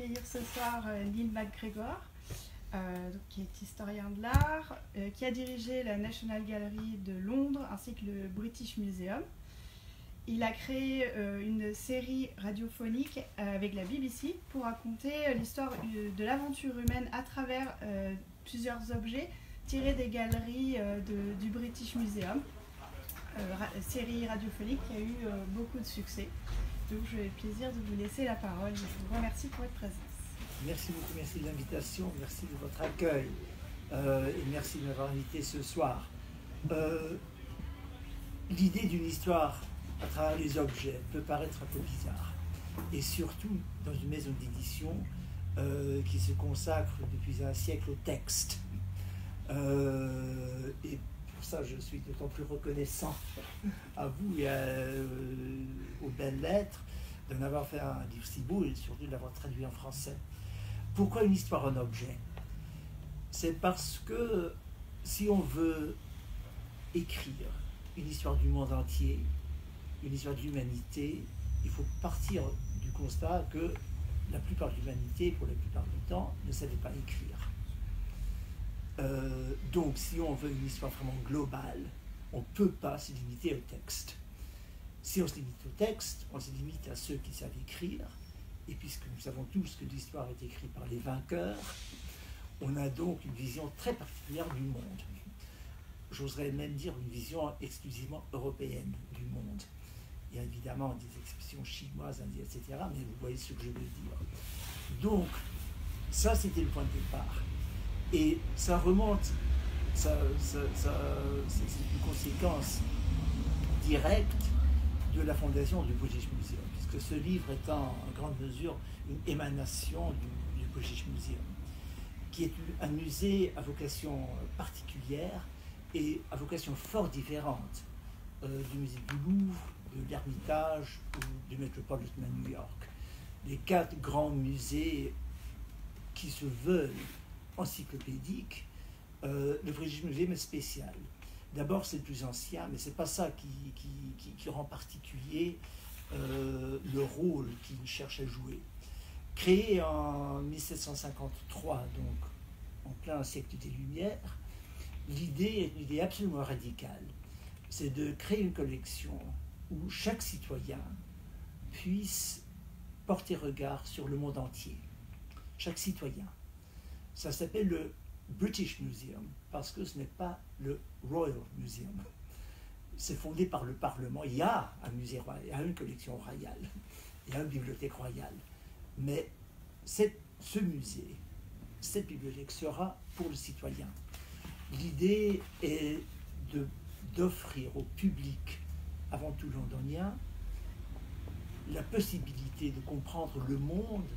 accueillir ce soir Neil MacGregor, qui est historien de l'art, qui a dirigé la National Gallery de Londres ainsi que le British Museum. Il a créé une série radiophonique avec la BBC pour raconter l'histoire de l'aventure humaine à travers plusieurs objets tirés des galeries du British Museum. Série radiophonique qui a eu beaucoup de succès. Donc j'ai le plaisir de vous laisser la parole. Je vous remercie pour votre présence. Merci beaucoup, merci de l'invitation, merci de votre accueil et merci de m'avoir invité ce soir. L'idée d'une histoire à travers les objets peut paraître un peu bizarre, et surtout dans une maison d'édition qui se consacre depuis un siècle au texte. Et pour ça, je suis d'autant plus reconnaissant à vous et aux belles lettres d'en avoir fait un livre si beau et surtout de l'avoir traduit en français. Pourquoi une histoire en objet? C'est parce que si on veut écrire une histoire du monde entier, une histoire de l'humanité, il faut partir du constat que la plupart de l'humanité, pour la plupart du temps, ne savait pas écrire. Donc, si on veut une histoire vraiment globale, on ne peut pas se limiter au texte. Si on se limite au texte, on se limite à ceux qui savent écrire, et puisque nous savons tous que l'histoire est écrite par les vainqueurs, on a donc une vision très particulière du monde. J'oserais même dire une vision exclusivement européenne du monde. Il y a évidemment des expressions chinoises, indiennes, etc., mais vous voyez ce que je veux dire. Donc, ça, c'était le point de départ. Et ça remonte, c'est une conséquence directe de la fondation du British Museum, puisque ce livre est en grande mesure une émanation du British Museum, qui est un musée à vocation particulière et à vocation fort différente du musée du Louvre, de l'Ermitage ou du Metropolitan à New York. Les 4 grands musées qui se veulent encyclopédique, le British Museum est spécial. D'abord, c'est le plus ancien, mais ce n'est pas ça qui rend particulier le rôle qu'il cherche à jouer. Créé en 1753, donc en plein siècle des Lumières, l'idée est une idée absolument radicale. C'est de créer une collection où chaque citoyen puisse porter regard sur le monde entier. Chaque citoyen. Ça s'appelle le British Museum parce que ce n'est pas le Royal Museum. C'est fondé par le Parlement. Il y a un musée royal, il y a une collection royale, il y a une bibliothèque royale. Mais ce musée, cette bibliothèque sera pour le citoyen. L'idée est d'offrir au public, avant tout londonien, la possibilité de comprendre le monde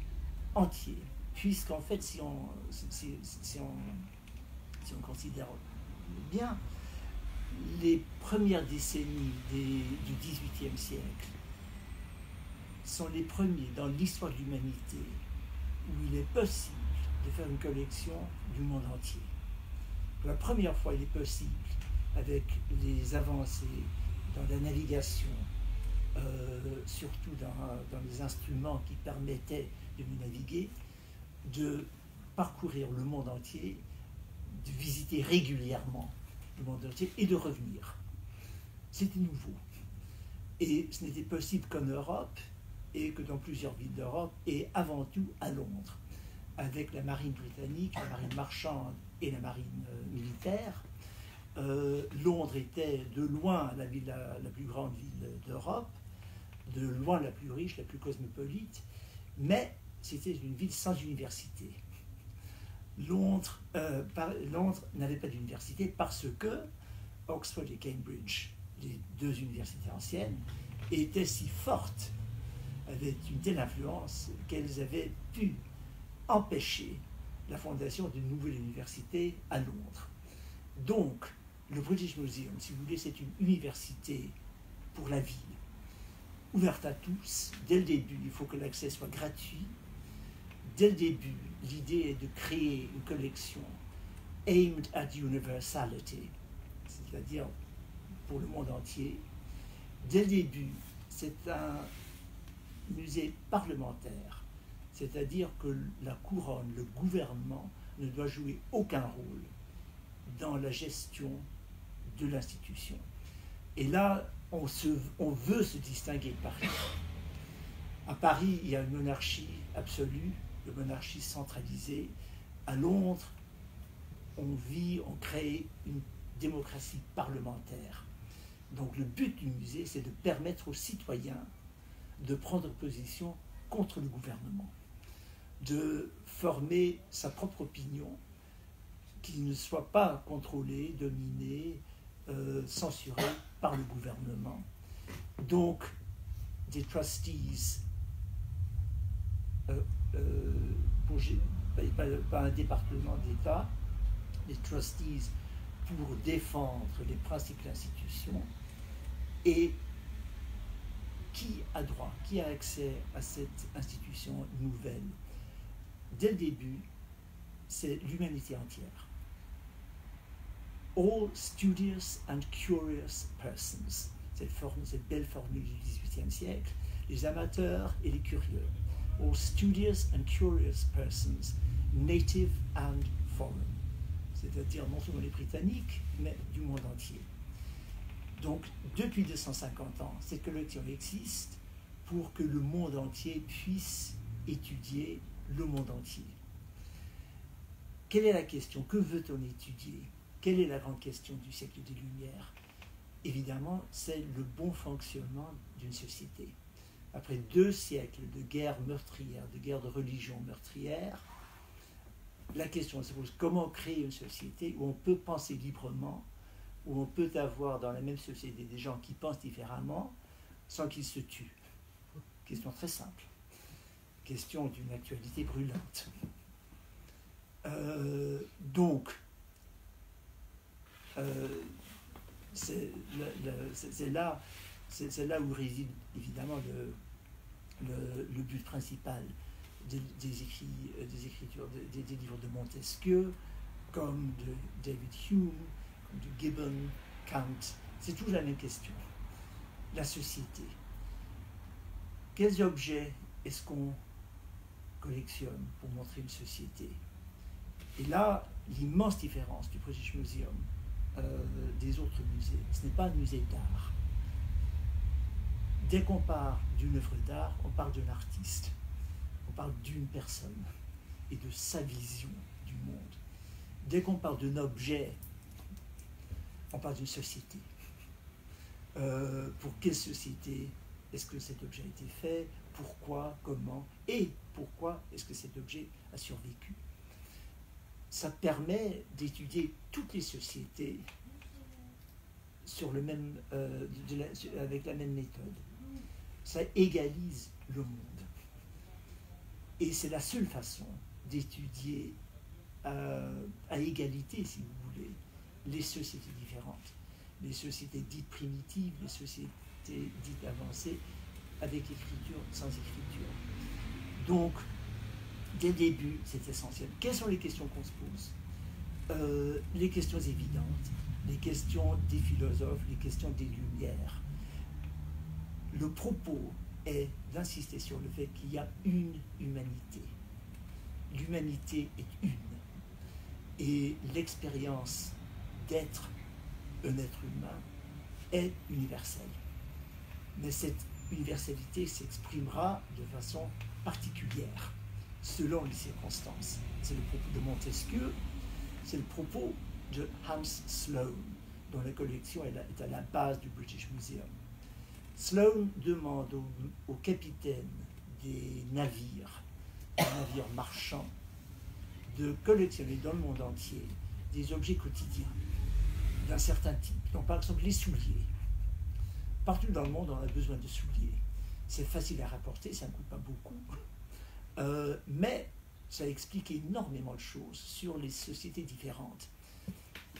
entier. Puisqu'en fait, si on considère bien, les premières décennies du XVIIIe siècle sont les premiers dans l'histoire de l'humanité où il est possible de faire une collection du monde entier. Pour la première fois, il est possible, avec les avancées dans la navigation, surtout dans les instruments qui permettaient de mieux naviguer, de parcourir le monde entier, de visiter régulièrement le monde entier et de revenir. C'était nouveau. Et ce n'était possible qu'en Europe et que dans plusieurs villes d'Europe et avant tout à Londres, avec la marine britannique, la marine marchande et la marine militaire. Londres était de loin la plus grande ville d'Europe, de loin la plus riche, la plus cosmopolite, mais c'était une ville sans université. Londres n'avait pas d'université parce que Oxford et Cambridge, les 2 universités anciennes, étaient si fortes, avaient une telle influence qu'elles avaient pu empêcher la fondation d'une nouvelle université à Londres. Donc, le British Museum, si vous voulez, c'est une université pour la ville, ouverte à tous. Dès le début, il faut que l'accès soit gratuit. Dès le début, l'idée est de créer une collection aimed at universality, c'est-à-dire pour le monde entier. Dès le début, c'est un musée parlementaire, C'est-à-dire que la couronne, le gouvernement, ne doit jouer aucun rôle dans la gestion de l'institution. Et là, on veut se distinguer de Paris. À Paris, il y a une monarchie absolue, une monarchie centralisée. À Londres, on crée une démocratie parlementaire. Donc le but du musée, c'est de permettre aux citoyens de prendre position contre le gouvernement, de former sa propre opinion, qui ne soit pas contrôlée, dominée, censurée par le gouvernement. Donc, des trustees, pas un département d'État, des trustees pour défendre les principes de l'institution, et qui a droit, qui a accès à cette institution nouvelle. Dès le début, c'est l'humanité entière. All studious and curious persons, cette belle formule du XVIIIe siècle, les amateurs et les curieux. All studious and curious persons, native and foreign, c'est-à-dire non seulement les Britanniques, mais du monde entier. Donc, depuis 250 ans, cette collection existe pour que le monde entier puisse étudier le monde entier. Quelle est la question? Que veut-on étudier? Quelle est la grande question du siècle des Lumières? Évidemment, c'est le bon fonctionnement d'une société. Après 2 siècles de guerres meurtrières, de guerres de religion meurtrières, la question se pose: comment créer une société où on peut penser librement, où on peut avoir dans la même société des gens qui pensent différemment sans qu'ils se tuent? Question très simple. Question d'une actualité brûlante. C'est là où réside évidemment le but principal des écritures, des livres de Montesquieu, comme de David Hume, comme de Gibbon, Kant. C'est toujours la même question. La société. Quels objets est-ce qu'on collectionne pour montrer une société? Et là, l'immense différence du British Museum des autres musées, ce n'est pas un musée d'art. Dès qu'on parle d'une œuvre d'art, on parle d'un artiste, on parle d'une personne et de sa vision du monde. Dès qu'on parle d'un objet, on parle d'une société. Pour quelle société est-ce que cet objet a été fait? Pourquoi? Comment? Et pourquoi est-ce que cet objet a survécu? Ça permet d'étudier toutes les sociétés sur avec la même méthode. Ça égalise le monde. Et c'est la seule façon d'étudier à égalité, si vous voulez, les sociétés différentes. Les sociétés dites primitives, les sociétés dites avancées, avec écriture, sans écriture. Donc, dès le début, c'est essentiel. Quelles sont les questions qu'on se pose? Les questions évidentes, les questions des philosophes, les questions des Lumières. Le propos est d'insister sur le fait qu'il y a une humanité. L'humanité est une. Et l'expérience d'être un être humain est universelle. Mais cette universalité s'exprimera de façon particulière, selon les circonstances. C'est le propos de Montesquieu, c'est le propos de Hans Sloane, dont la collection est à la base du British Museum. Sloane demande aux capitaines des navires marchands, de collectionner dans le monde entier des objets quotidiens d'un certain type. Donc, par exemple, les souliers. Partout dans le monde, on a besoin de souliers. C'est facile à rapporter, ça ne coûte pas beaucoup. Mais ça explique énormément de choses sur les sociétés différentes.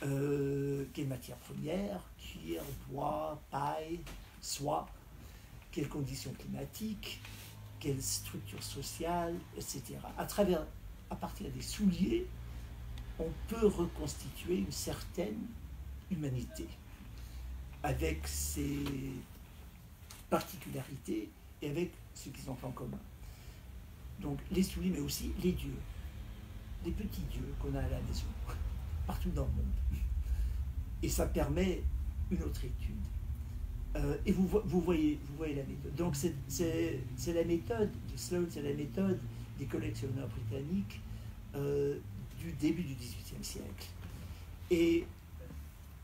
Quelles matières premières, cuir, bois, paille, soie, quelles conditions climatiques, quelles structures sociales, etc. À partir des souliers, on peut reconstituer une certaine humanité, avec ses particularités et avec ce qu'ils ont en commun. Donc les souliers, mais aussi les dieux, les petits dieux qu'on a à la maison, partout dans le monde. Et ça permet une autre étude. Et vous voyez la méthode. Donc c'est la méthode de Sloan, c'est la méthode des collectionneurs britanniques du début du XVIIIe siècle. Et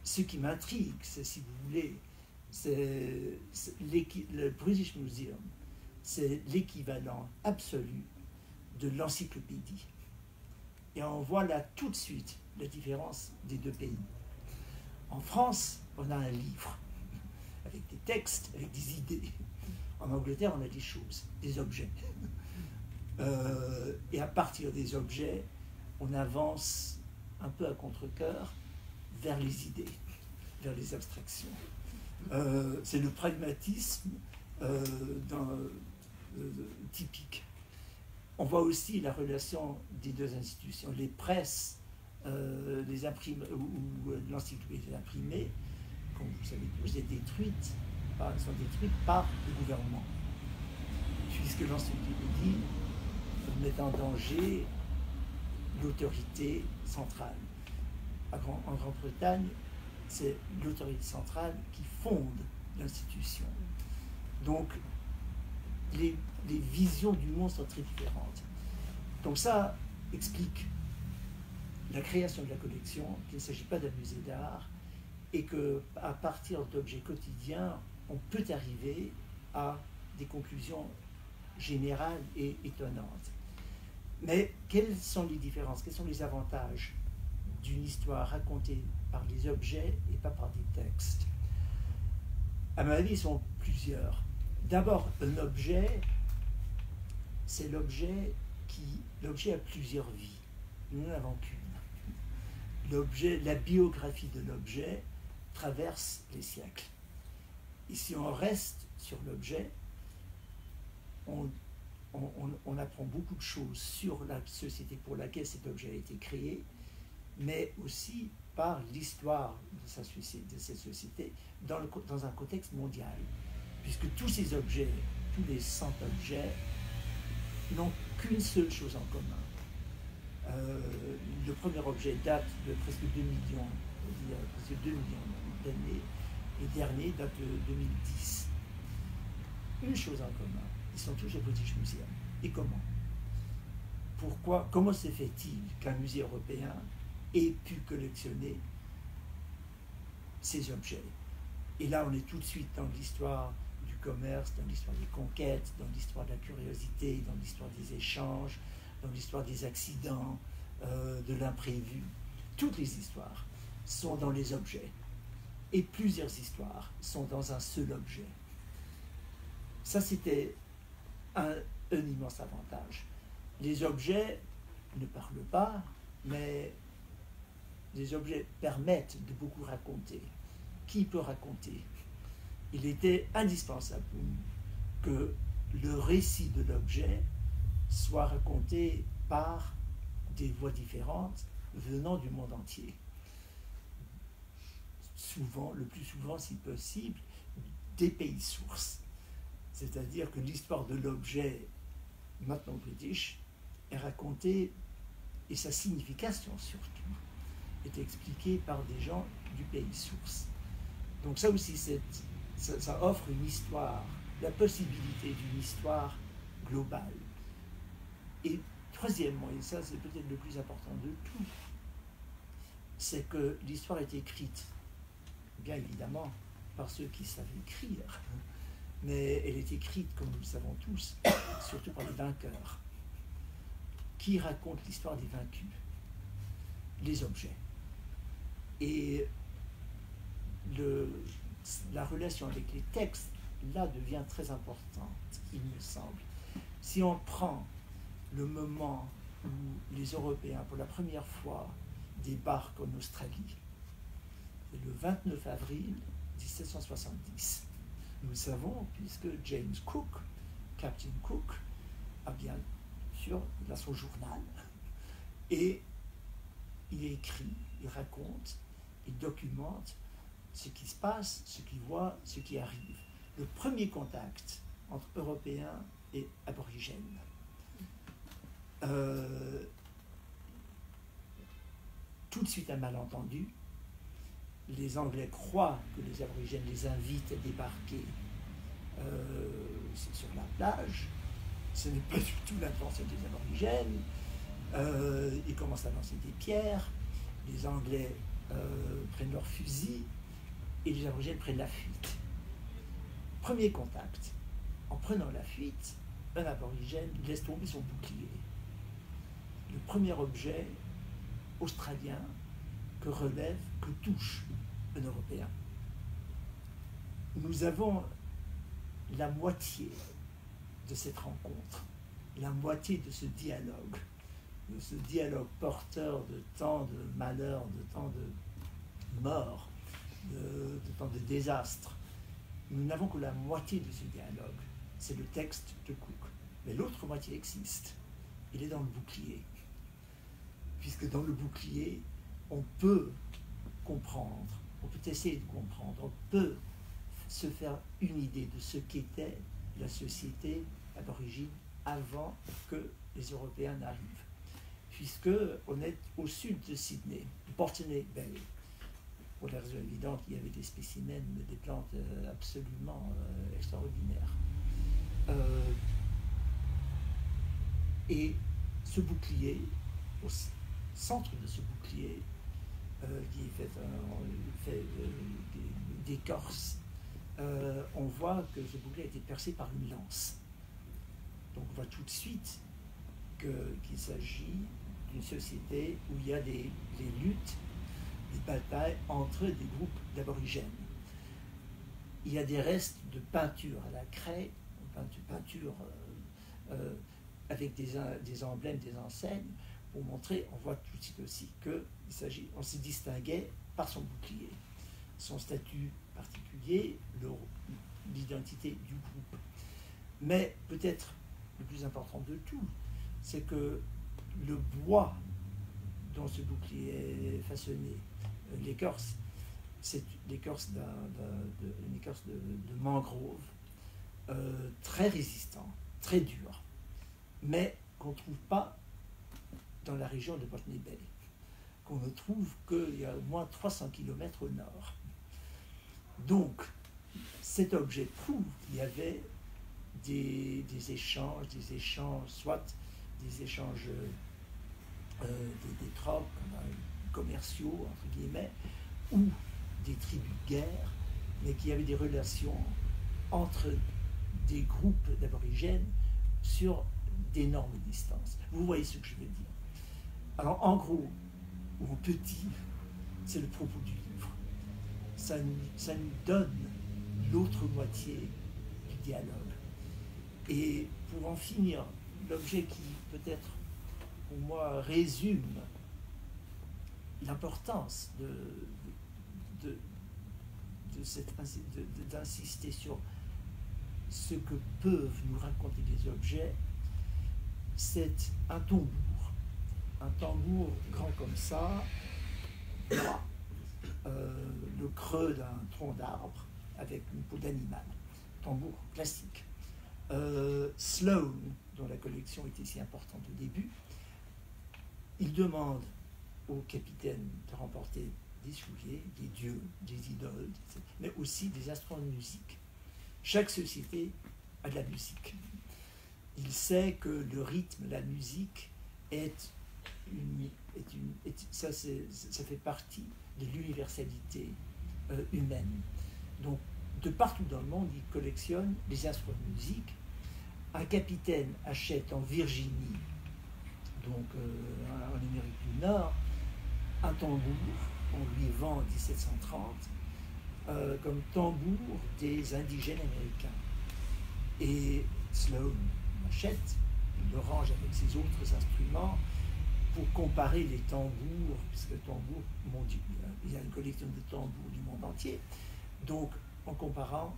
ce qui m'intrigue, c'est, si vous voulez, le British Museum, c'est l'équivalent absolu de l'encyclopédie. Et on voit là tout de suite la différence des deux pays. En France, on a un livre avec des textes, avec des idées. En Angleterre, on a des choses, des objets. Et à partir des objets, on avance un peu à contre-cœur vers les idées, vers les abstractions. C'est le pragmatisme typique. On voit aussi la relation des deux institutions. Les presses, les imprimés, ou l'encyclopédie imprimée, comme vous savez tous, sont détruites par le gouvernement, puisque l'encyclopédie met en danger l'autorité centrale. En Grande-Bretagne, c'est l'autorité centrale qui fonde l'institution. Donc, les visions du monde sont très différentes. Donc ça explique la création de la collection, qu'il ne s'agit pas d'un musée d'art, et qu'à partir d'objets quotidiens, on peut arriver à des conclusions générales et étonnantes. Mais quelles sont les différences, quels sont les avantages d'une histoire racontée par les objets et pas par des textes? À mon avis, ils sont plusieurs. D'abord, un objet, c'est l'objet a plusieurs vies. Nous n'en avons qu'une. La biographie de l'objet traverse les siècles. Et si on reste sur l'objet, on apprend beaucoup de choses sur la société pour laquelle cet objet a été créé, mais aussi par l'histoire de cette société dans un contexte mondial. Puisque tous ces objets, tous les 100 objets, n'ont qu'une seule chose en commun. Le premier objet date de presque 2 millions d'années, et le dernier date de 2010. Une chose en commun, ils sont tous au British Museum. Et comment? Comment se fait-il qu'un musée européen ait pu collectionner ces objets? Et là, on est tout de suite dans l'histoire du commerce, dans l'histoire des conquêtes, dans l'histoire de la curiosité, dans l'histoire des échanges, dans l'histoire des accidents, de l'imprévu. Toutes les histoires sont dans les objets. Et plusieurs histoires sont dans un seul objet. Ça, c'était un immense avantage. Les objets ne parlent pas, mais les objets permettent de beaucoup raconter. Qui peut raconter? Il était indispensable que le récit de l'objet soit raconté par des voix différentes venant du monde entier. Le plus souvent, si possible, des pays sources. C'est-à-dire que l'histoire de l'objet, maintenant british, est racontée, et sa signification surtout, est expliquée par des gens du pays source. Donc ça aussi, ça offre une histoire, la possibilité d'une histoire globale. Et troisièmement, et ça c'est peut-être le plus important de tout, c'est que l'histoire est écrite, bien évidemment, par ceux qui savent écrire, mais elle est écrite, comme nous le savons tous, surtout par les vainqueurs. Qui raconte l'histoire des vaincus? Les objets. Et la relation avec les textes, là, devient très importante, il me semble. Si on prend le moment où les Européens, pour la première fois, débarquent en Australie, c'est le 29 avril 1770. Nous le savons, puisque James Cook, Captain Cook, a bien sûr dans son journal, et il écrit, il raconte, il documente ce qui se passe, ce qu'il voit, ce qui arrive. Le premier contact entre Européens et Aborigènes. Tout de suite un malentendu. Les Anglais croient que les aborigènes les invitent à débarquer sur la plage. Ce n'est pas du tout l'intention des aborigènes. Ils commencent à lancer des pierres. Les Anglais prennent leurs fusils et les aborigènes prennent la fuite. Premier contact. En prenant la fuite, un aborigène laisse tomber son bouclier. Le premier objet australien que touche un Européen. Nous avons la moitié de cette rencontre, la moitié de ce dialogue porteur de tant de malheurs, de tant de morts, de tant de désastres. Nous n'avons que la moitié de ce dialogue. C'est le texte de Cook. Mais l'autre moitié existe. Il est dans le bouclier. Puisque dans le bouclier, on peut comprendre, on peut essayer de comprendre, on peut se faire une idée de ce qu'était la société aborigine avant que les Européens n'arrivent. Puisqu'on est au sud de Sydney, Botany Bay. Pour la raison évidente, il y avait des spécimens, des plantes absolument extraordinaires. Et ce bouclier, au centre de ce bouclier, qui est fait d'écorce, on voit que ce bouclier a été percé par une lance. Donc on voit tout de suite qu'il s'agit d'une société où il y a des luttes, des batailles entre des groupes d'aborigènes. Il y a des restes de peinture à la craie, peinture avec des emblèmes, des enseignes, pour montrer, on voit tout de suite aussi qu'on se distinguait par son bouclier, son statut particulier, l'identité du groupe. Mais peut-être le plus important de tout, c'est que le bois dont ce bouclier est façonné, l'écorce, c'est l'écorce une écorce de mangrove, très résistant, très dur, mais qu'on ne trouve pas dans la région de Botany Bay, qu'on ne trouve qu'il y a au moins 300 km au nord. Donc, cet objet prouve qu'il y avait des échanges, soit des échanges, des trocs commerciaux, entre guillemets, ou des tribus de guerre, mais qu'il y avait des relations entre des groupes d'aborigènes sur d'énormes distances. Vous voyez ce que je veux dire. Alors, en gros, ou en petit, c'est le propos du livre. Ça nous donne l'autre moitié du dialogue. Et pour en finir, l'objet qui, peut-être, pour moi, résume l'importance d'insister sur ce que peuvent nous raconter les objets, c'est un tambour. Un tambour grand comme ça, droit, le creux d'un tronc d'arbre avec une peau d'animal. Tambour classique. Sloane, dont la collection était si importante au début, il demande au capitaine de remporter des souliers, des dieux, des idoles, mais aussi des instruments de musique. Chaque société a de la musique. Il sait que le rythme, la musique, ça fait partie de l'universalité humaine. Donc, de partout dans le monde, il collectionne les instruments de musique. Un capitaine achète en Virginie, donc en Amérique du Nord, un tambour, on lui vend en 1730, comme tambour des indigènes américains. Et Sloane l'achète, il le range avec ses autres instruments pour comparer les tambours, puisque le tambour, il y a une collection de tambours du monde entier. Donc, en comparant,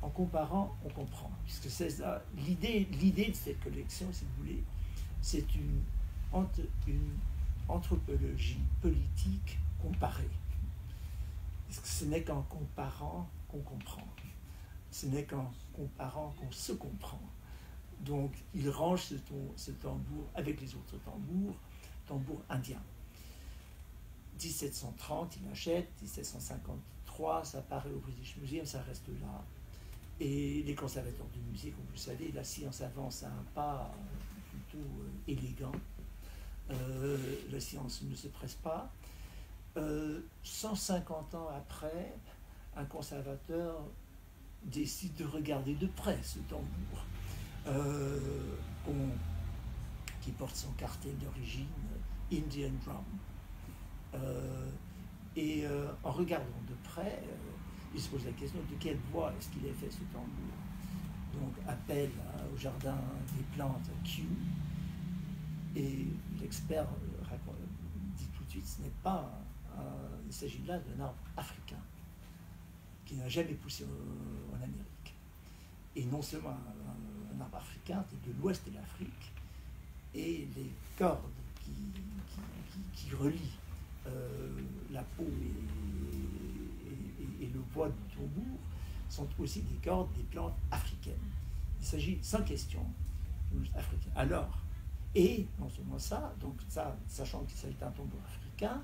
on comprend. Puisque c'est ça, l'idée de cette collection, si vous voulez, c'est une anthropologie politique comparée. Parce que ce n'est qu'en comparant qu'on comprend. Ce n'est qu'en comparant qu'on se comprend. Donc il range ce tambour avec les autres tambours indiens. 1730, il achète, 1753, ça apparaît au British Museum, ça reste là. Et les conservateurs de musée, comme vous le savez, la science avance à un pas plutôt élégant. La science ne se presse pas. 150 ans après, un conservateur décide de regarder de près ce tambour qui porte son cartel d'origine, Indian Drum. En regardant de près, il se pose la question de quelle bois est-ce qu'il a fait ce tambour. Donc appel au jardin des plantes Kew, et l'expert dit tout de suite ce n'est pas il s'agit là d'un arbre africain qui n'a jamais poussé en Amérique. Et non seulement un arbre africain, c'est de l'ouest de l'Afrique, et les cordes qui relient la peau et le bois du tambour sont aussi des cordes des plantes africaines. Il s'agit sans question africain. Alors, et non seulement ça, donc ça, sachant qu'il s'agit d'un tambour africain,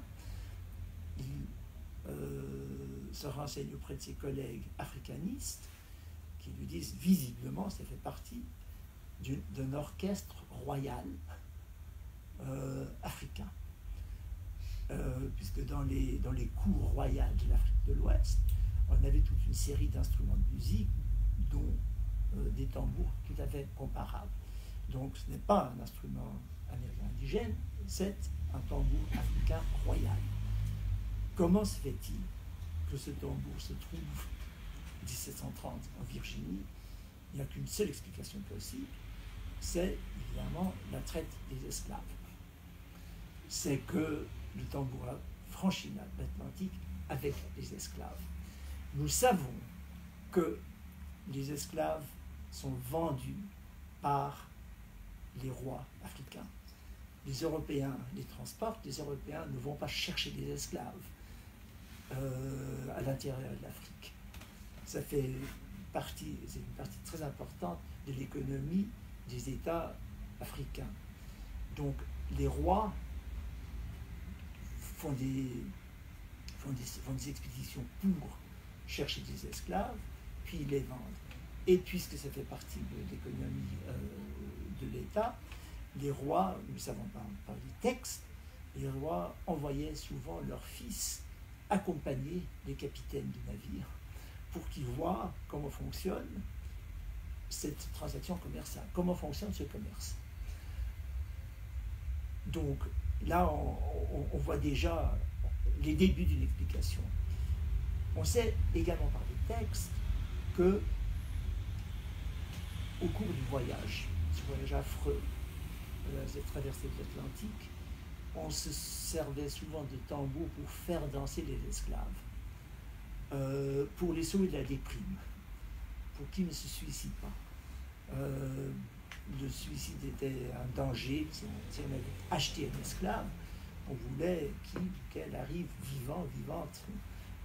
il se renseigne auprès de ses collègues africanistes qui lui disent visiblement ça fait partie d'un orchestre royal africain. Puisque dans les cours royales de l'Afrique de l'Ouest, on avait toute une série d'instruments de musique, dont des tambours tout à fait comparables. Donc ce n'est pas un instrument américin indigène, c'est un tambour africain royal. Comment se fait-il que ce tambour se trouve en 1730 en Virginie? Il n'y a qu'une seule explication possible, c'est évidemment la traite des esclaves. C'est que le tambour a franchi l'Atlantique avec les esclaves. Nous savons que les esclaves sont vendus par les rois africains. Les Européens les transportent, les Européens ne vont pas chercher des esclaves à l'intérieur de l'Afrique. Ça fait partie, c'est une partie très importante de l'économie des États africains. Donc les rois font des expéditions pour chercher des esclaves, puis ils les vendent. Et puisque ça fait partie de l'économie de l'État, les rois, nous savons par les textes, les rois envoyaient souvent leurs fils accompagner les capitaines de navires pour qu'ils voient comment fonctionne cette transaction commerciale, comment fonctionne ce commerce. Donc là, on voit déjà les débuts d'une explication. On sait également par les textes que au cours du voyage, ce voyage affreux, cette traversée de l'Atlantique, on se servait souvent de tambours pour faire danser les esclaves, pour les sauver de la déprime, pour qu'ils ne se suicident pas. Le suicide était un danger. Si on avait acheté un esclave, on voulait qu'elle arrive vivante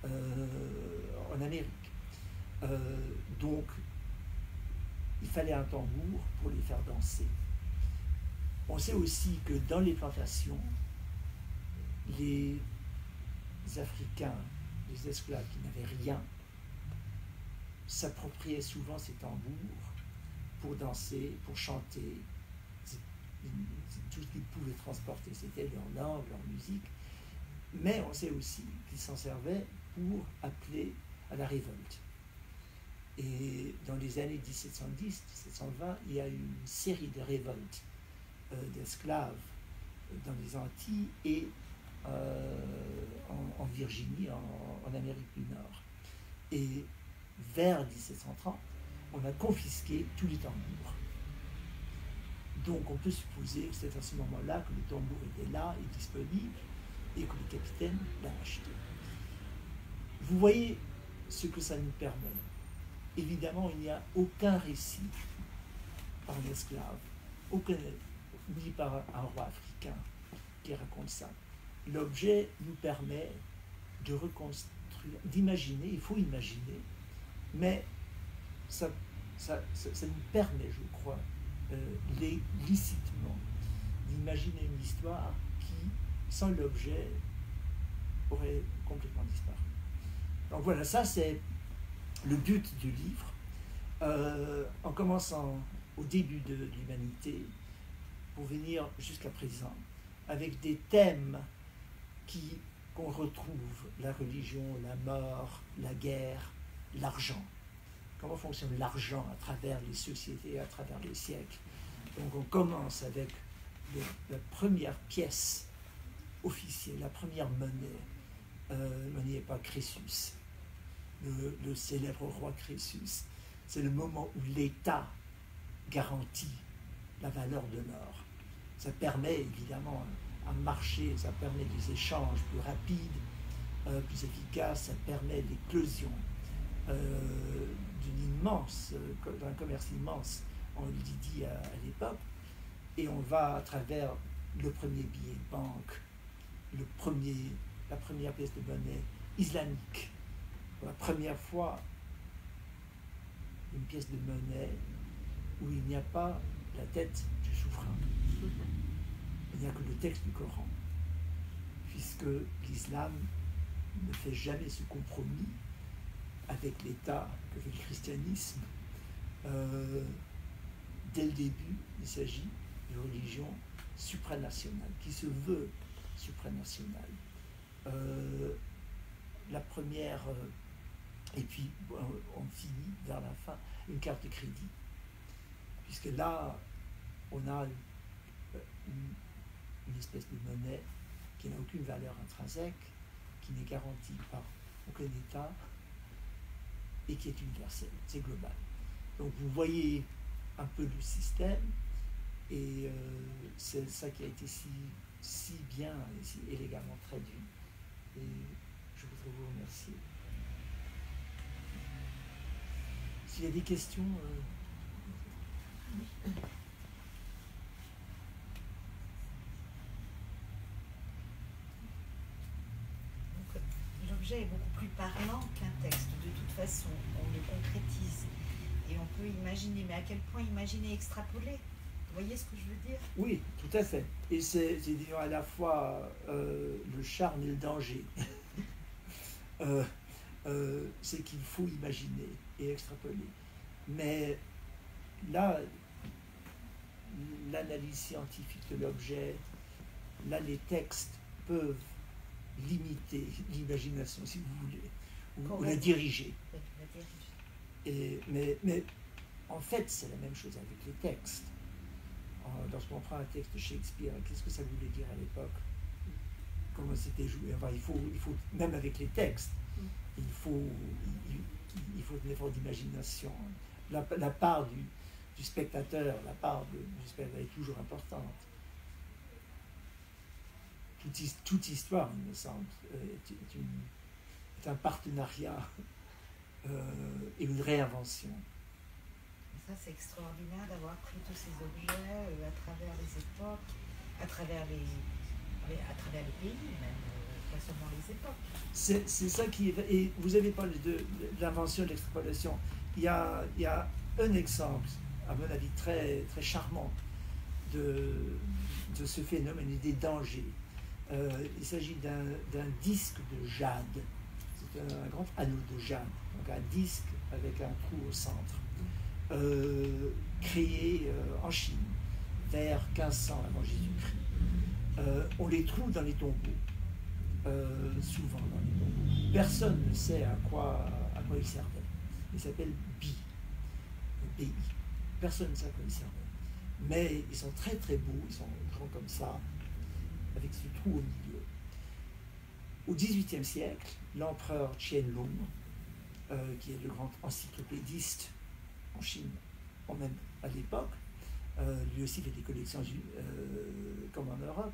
en Amérique. Donc, il fallait un tambour pour les faire danser. On sait aussi que dans les plantations, les Africains, les esclaves qui n'avaient rien, s'appropriaient souvent ces tambours pour danser, pour chanter. C'est tout ce qu'ils pouvaient transporter, c'était leur langue, leur musique. Mais on sait aussi qu'ils s'en servaient pour appeler à la révolte. Et dans les années 1710-1720, il y a eu une série de révoltes d'esclaves dans les Antilles et en Virginie, en Amérique du Nord. Et vers 1730, on a confisqué tous les tambours. Donc on peut supposer que c'est à ce moment-là que le tambour était là et disponible et que le capitaine l'a acheté. Vous voyez ce que ça nous permet. Évidemment, il n'y a aucun récit par un esclave, ni par un roi africain qui raconte ça. L'objet nous permet de reconstruire, d'imaginer, il faut imaginer, mais ça nous permet, je crois, licitement d'imaginer une histoire qui, sans l'objet, aurait complètement disparu. Donc voilà, ça c'est le but du livre, en commençant au début de l'humanité, pour venir jusqu'à présent, avec des thèmes qu'on retrouve, la religion, la mort, la guerre, l'argent. Comment fonctionne l'argent à travers les sociétés, à travers les siècles. Donc on commence avec la première pièce officielle, la première monnaie. Monnaie n'est pas Crésus, le célèbre roi Crésus. C'est le moment où l'État garantit la valeur de l'or. Ça permet évidemment un marché, ça permet des échanges plus rapides, plus efficaces, ça permet l'éclosion d'un commerce immense en Lydie à l'époque, et on va à travers le premier billet de banque, la première pièce de monnaie islamique, pour la première fois une pièce de monnaie où il n'y a pas la tête du souverain, il n'y a que le texte du Coran, puisque l'islam ne fait jamais ce compromis avec l'État que fait le christianisme. Dès le début, il s'agit d'une religion supranationale, qui se veut supranationale. La première, et puis on finit vers la fin, une carte de crédit, puisque là, on a une espèce de monnaie qui n'a aucune valeur intrinsèque, qui n'est garantie par aucun État, et qui est universelle, c'est global. Donc vous voyez un peu le système, et c'est ça qui a été si bien et si élégamment traduit. Et je voudrais vous remercier. S'il y a des questions... L'objet est beaucoup plus parlant qu'un texte. De toute façon, on le concrétise et on peut imaginer. Mais à quel point imaginer, extrapoler? Vous voyez ce que je veux dire? Oui, tout à fait. Et c'est à la fois le charme et le danger. C'est qu'il faut imaginer et extrapoler. Mais là, l'analyse scientifique de l'objet, là, les textes peuvent limiter l'imagination, si vous voulez, ou la diriger. Mais en fait, c'est la même chose avec les textes. Lorsqu'on prend un texte de Shakespeare, qu'est-ce que ça voulait dire à l'époque? Comment c'était joué? Enfin, il faut, même avec les textes, il faut un effort d'imagination. La part du spectateur, la part du spectateur est toujours importante. Toute histoire, il me semble, est un partenariat et une réinvention. Ça, c'est extraordinaire d'avoir pris tous ces objets à travers les époques, à travers les pays, même, pas seulement les époques. C'est ça qui est... Et vous avez parlé de l'invention de l'extrapolation. Il y a un exemple, à mon avis, très, très charmant de ce phénomène et des dangers. Il s'agit d'un disque de jade. C'est un grand anneau de jade, donc un disque avec un trou au centre. Créé en Chine vers 1500 avant Jésus-Christ. On les trouve dans les tombeaux, souvent dans les tombeaux. Personne ne sait à quoi ils servaient. Ils s'appellent BI. Personne ne sait à quoi ils servaient. Mais ils sont très très beaux, ils sont grands comme ça, avec ce trou au milieu. Au XVIIIe siècle, l'empereur Qianlong, qui est le grand encyclopédiste en Chine, même à l'époque, lui aussi fait des collections comme en Europe.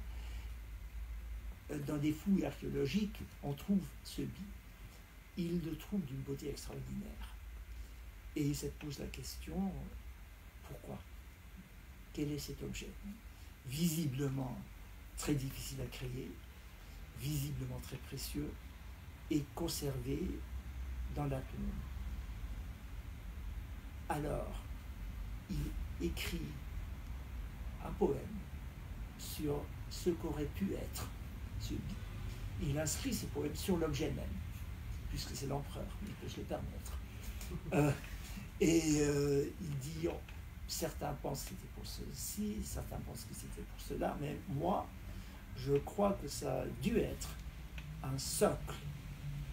Dans des fouilles archéologiques, on trouve ce bi. Il le trouve d'une beauté extraordinaire. Et il se pose la question, pourquoi? Quel est cet objet? Visiblement très difficile à créer, visiblement très précieux, et conservé dans la tombe. Alors, il écrit un poème sur ce qu'aurait pu être ce Bi. Il inscrit ce poème sur l'objet même, puisque c'est l'empereur, il peut se le permettre. Il dit, certains pensent que c'était pour ceci, certains pensent que c'était pour cela, mais moi, je crois que ça a dû être un socle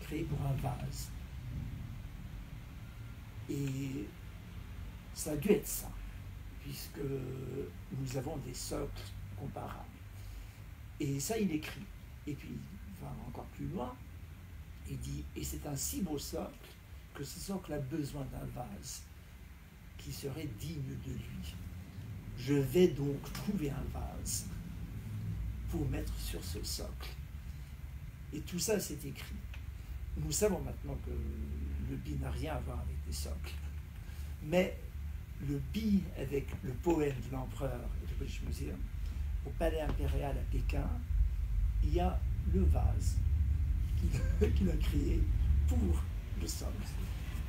créé pour un vase. Et ça a dû être ça, puisque nous avons des socles comparables. Et ça, il écrit. Et puis, il va encore plus loin, il dit, et c'est un si beau socle que ce socle a besoin d'un vase qui serait digne de lui. Je vais donc trouver un vase pour mettre sur ce socle. Et tout ça, c'est écrit. Nous savons maintenant que le Bi n'a rien à voir avec des socles. Mais le Bi, avec le poème de l'empereur et du British Museum, au Palais impérial à Pékin, il y a le vase qu'il a créé pour le socle.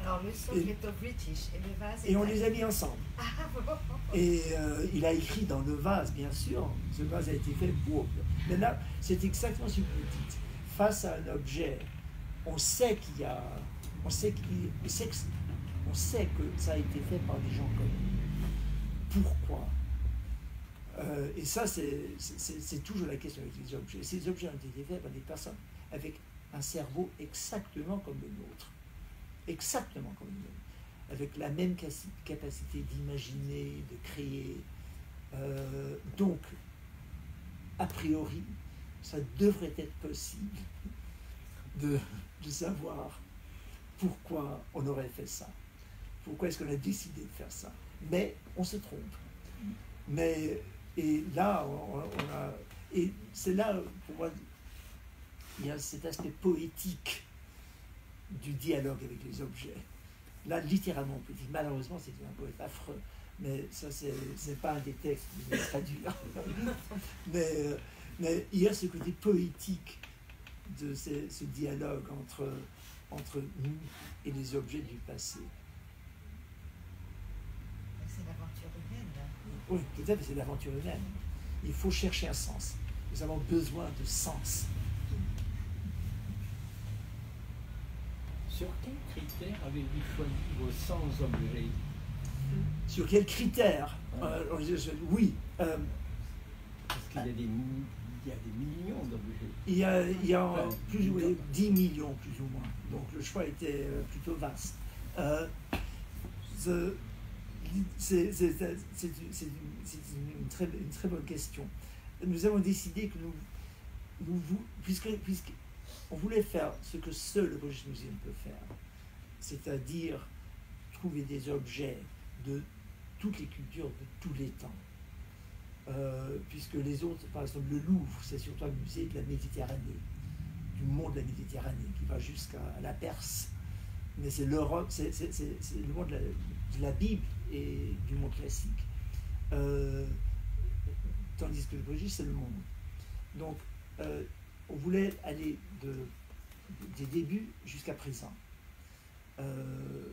Alors le socle est au British et le vase est... Et on les a mis ensemble. Ah, bon. Et il a écrit dans le vase, bien sûr, ce vase a été fait pour... Mais là, c'est exactement ce que vous dites. Face à un objet, on sait qu'il y a... On sait que ça a été fait par des gens connus. Pourquoi? Et ça, c'est toujours la question avec les objets. Ces objets ont été faits par des personnes avec un cerveau exactement comme le nôtre. Exactement comme le nôtre. Avec la même capacité d'imaginer, de créer. Donc, a priori, ça devrait être possible de savoir pourquoi on aurait fait ça. Pourquoi est-ce qu'on a décidé de faire ça? Mais on se trompe. Et là, et c'est là, pour moi, il y a cet aspect poétique du dialogue avec les objets. Là, littéralement poétique. Malheureusement, c'est un poète affreux, mais ça, c'est pas un des textes que je vais traduire. mais il y a ce côté poétique de ce dialogue entre nous et les objets du passé. C'est l'aventure humaine. Oui, peut-être que c'est l'aventure humaine. Il faut chercher un sens. Nous avons besoin de sens. Sur quels critères avez-vous choisi vos 100 objets? Sur quels critères? Oui. Parce qu'il y a des millions d'objets. Il y a plus ou moins 10 millions, plus ou moins. Donc le choix était plutôt vaste. C'est une très bonne question. Nous avons décidé que puisqu'on voulait faire ce que seul le British Museum peut faire, c'est-à-dire trouver des objets de toutes les cultures, de tous les temps. Puisque les autres, par exemple le Louvre, c'est surtout un musée de la Méditerranée, du monde de la Méditerranée, qui va jusqu'à la Perse. Mais c'est l'Europe, c'est le monde de la Bible et du monde classique. Tandis que le British, c'est le monde. Donc, on voulait aller des débuts jusqu'à présent.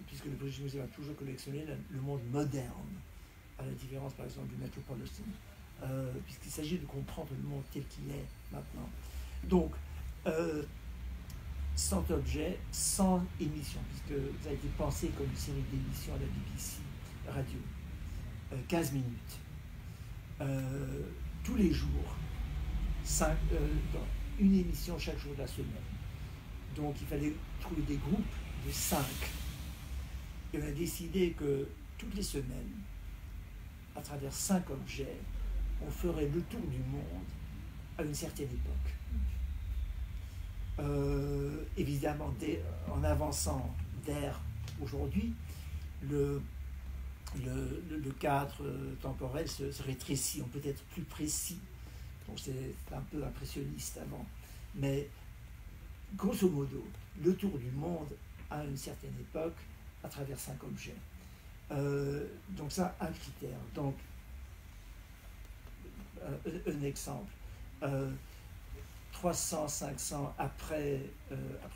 Puisque le British Museum a toujours collectionné le monde moderne, à la différence, par exemple, du Metropolitan. Puisqu'il s'agit de comprendre le monde tel qu'il est maintenant. Donc, 100 objets, 100 émissions, puisque ça a été pensé comme une série d'émissions à la BBC radio, 15 minutes, tous les jours, une émission chaque jour de la semaine. Donc il fallait trouver des groupes de 5. Et on a décidé que toutes les semaines, à travers 5 objets, on ferait le tour du monde à une certaine époque. Évidemment, en avançant d'ère aujourd'hui, le cadre temporel se rétrécit, on peut être plus précis. Donc c'est un peu impressionniste avant. Mais grosso modo, le tour du monde à une certaine époque à travers 5 objets. Donc ça, un critère. Donc, un exemple. 300, 500 après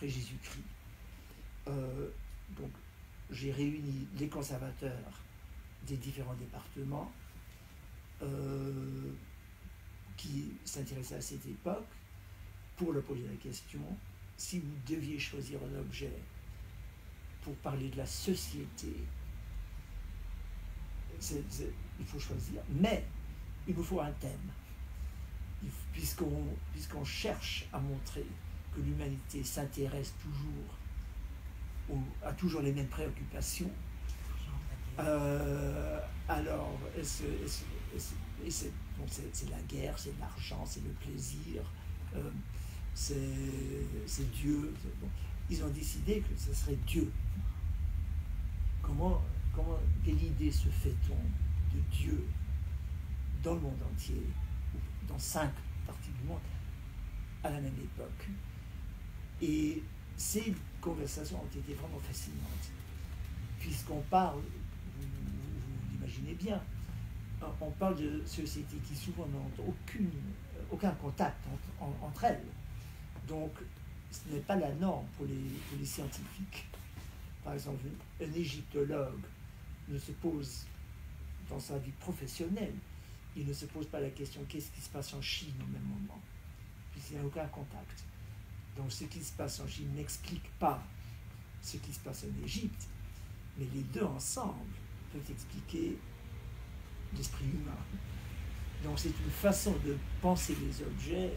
Jésus-Christ. Donc, j'ai réuni les conservateurs des différents départements qui s'intéressait à cette époque pour leur poser la question, si vous deviez choisir un objet pour parler de la société, il faut choisir, mais il vous faut un thème. Puisqu'on cherche à montrer que l'humanité s'intéresse a toujours les mêmes préoccupations, alors c'est la guerre, c'est l'argent, c'est le plaisir, c'est Dieu. Bon, ils ont décidé que ce serait Dieu. Quelle idée se fait-on de Dieu dans le monde entier, ou dans 5 parties du monde, à la même époque? Et ces conversations ont été vraiment fascinantes, puisqu'on parle, vous l'imaginez bien, on parle de sociétés qui souvent n'ont aucun contact entre elles. Donc, ce n'est pas la norme pour les scientifiques. Par exemple, un égyptologue ne se pose, dans sa vie professionnelle, il ne se pose pas la question qu'est-ce qui se passe en Chine au même moment, puisqu'il n'y a aucun contact. Donc ce qui se passe en Chine n'explique pas ce qui se passe en Égypte, mais les deux ensemble peuvent expliquer l'esprit humain. Donc c'est une façon de penser les objets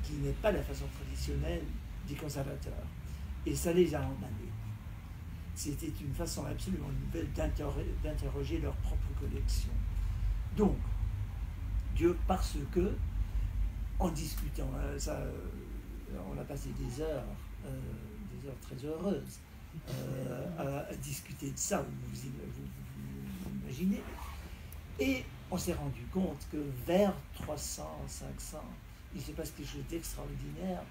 qui n'est pas la façon traditionnelle des conservateurs. Et ça les a emballés. C'était une façon absolument nouvelle d'interroger leur propre collection. Donc, Dieu, parce que, en discutant, on a passé des heures très heureuses à discuter de ça, vous imaginez. Et on s'est rendu compte que vers 300, 500, il se passe quelque chose d'extraordinaire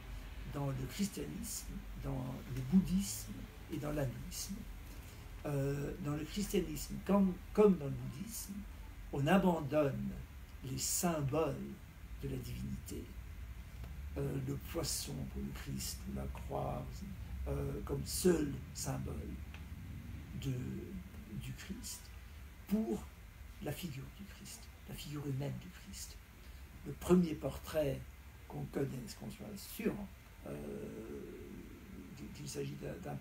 dans le christianisme, dans le bouddhisme et dans l'hindouisme. Dans le christianisme, comme dans le bouddhisme, on abandonne les symboles de la divinité. Le poisson pour le Christ, ou la croix, comme seul symbole du Christ, pour la figure du Christ, la figure humaine du Christ. Le premier portrait qu'on connaisse, qu'on soit sûr qu'il s'agit d'un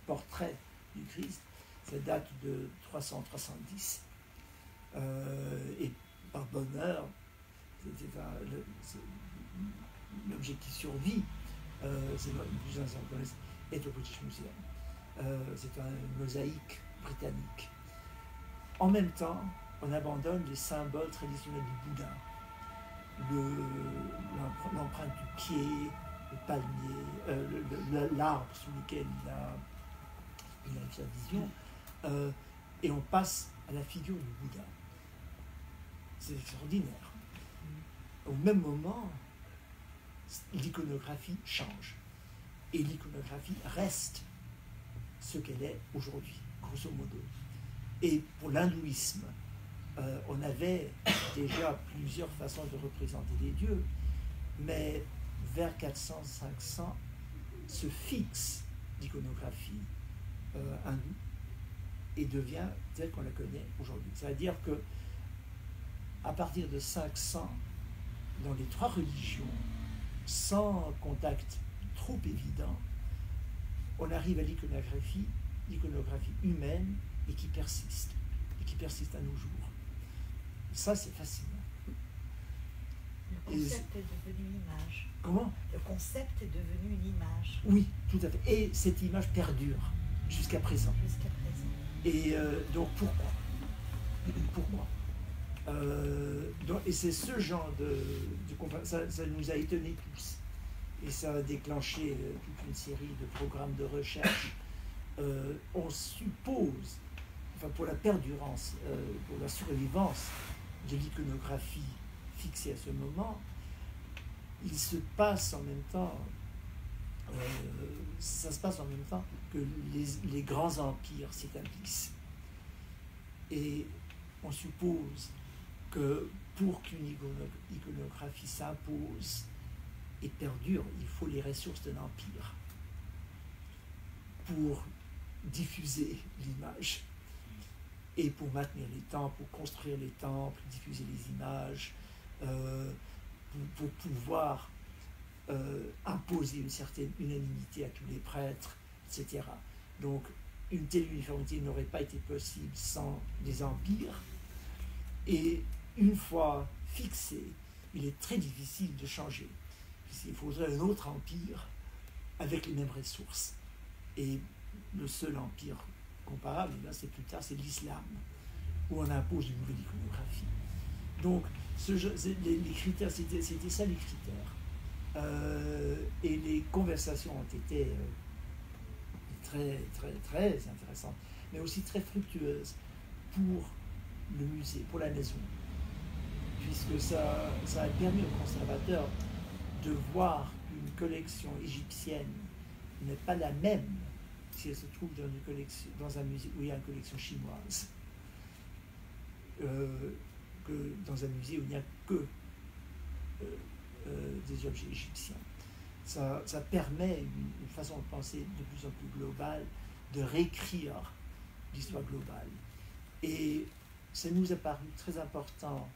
portrait du Christ, ça date de 300-310. Et par bonheur, l'objet qui survit, c'est est au British Museum. C'est une mosaïque britannique. En même temps, on abandonne les symboles traditionnels du Bouddha. L'empreinte du pied, le palmier, l'arbre sous lequel il a eu sa vision, et on passe à la figure du Bouddha. C'est extraordinaire. Au même moment, l'iconographie change. Et l'iconographie reste ce qu'elle est aujourd'hui, grosso modo. Et pour l'hindouisme, on avait déjà plusieurs façons de représenter les dieux, mais vers 400-500 se fixe l'iconographie hindoue et devient telle qu'on la connaît aujourd'hui. C'est-à-dire que à partir de 500, dans les 3 religions, sans contact trop évident, on arrive à l'iconographie humaine et qui persiste à nos jours. Ça, c'est fascinant. Le concept est devenu une image. Comment ? Le concept est devenu une image. Oui, tout à fait. Et cette image perdure jusqu'à présent. Jusqu'à présent. Et donc, pourquoi ? Et c'est ce genre ça nous a étonnés tous. Et ça a déclenché toute une série de programmes de recherche. On suppose, pour la perdurance, pour la survivance de l'iconographie fixée à ce moment, il se passe en même temps, ça se passe en même temps que les grands empires s'établissent. Et on suppose que pour qu'une iconographie s'impose et perdure, il faut les ressources d'un empire pour diffuser l'image. et pour maintenir les temples, pour construire les temples, diffuser les images, pour pouvoir imposer une certaine unanimité à tous les prêtres, etc. Donc, une telle uniformité n'aurait pas été possible sans les empires. Et une fois fixé, il est très difficile de changer. Il faudrait un autre empire avec les mêmes ressources. Et le seul empire comparable, là, c'est plus tard, c'est l'islam, où on impose une nouvelle iconographie. Donc, les critères, c'était ça les critères. Et les conversations ont été très, très, très intéressantes, mais aussi très fructueuses pour le musée, pour la maison, puisque ça a permis aux conservateurs de voir qu'une collection égyptienne n'est pas la même si elle se trouve dans un musée où il y a une collection chinoise, que dans un musée où il n'y a que des objets égyptiens. Ça permet une façon de penser de plus en plus globale, de réécrire l'histoire globale. Et ça nous a paru très important,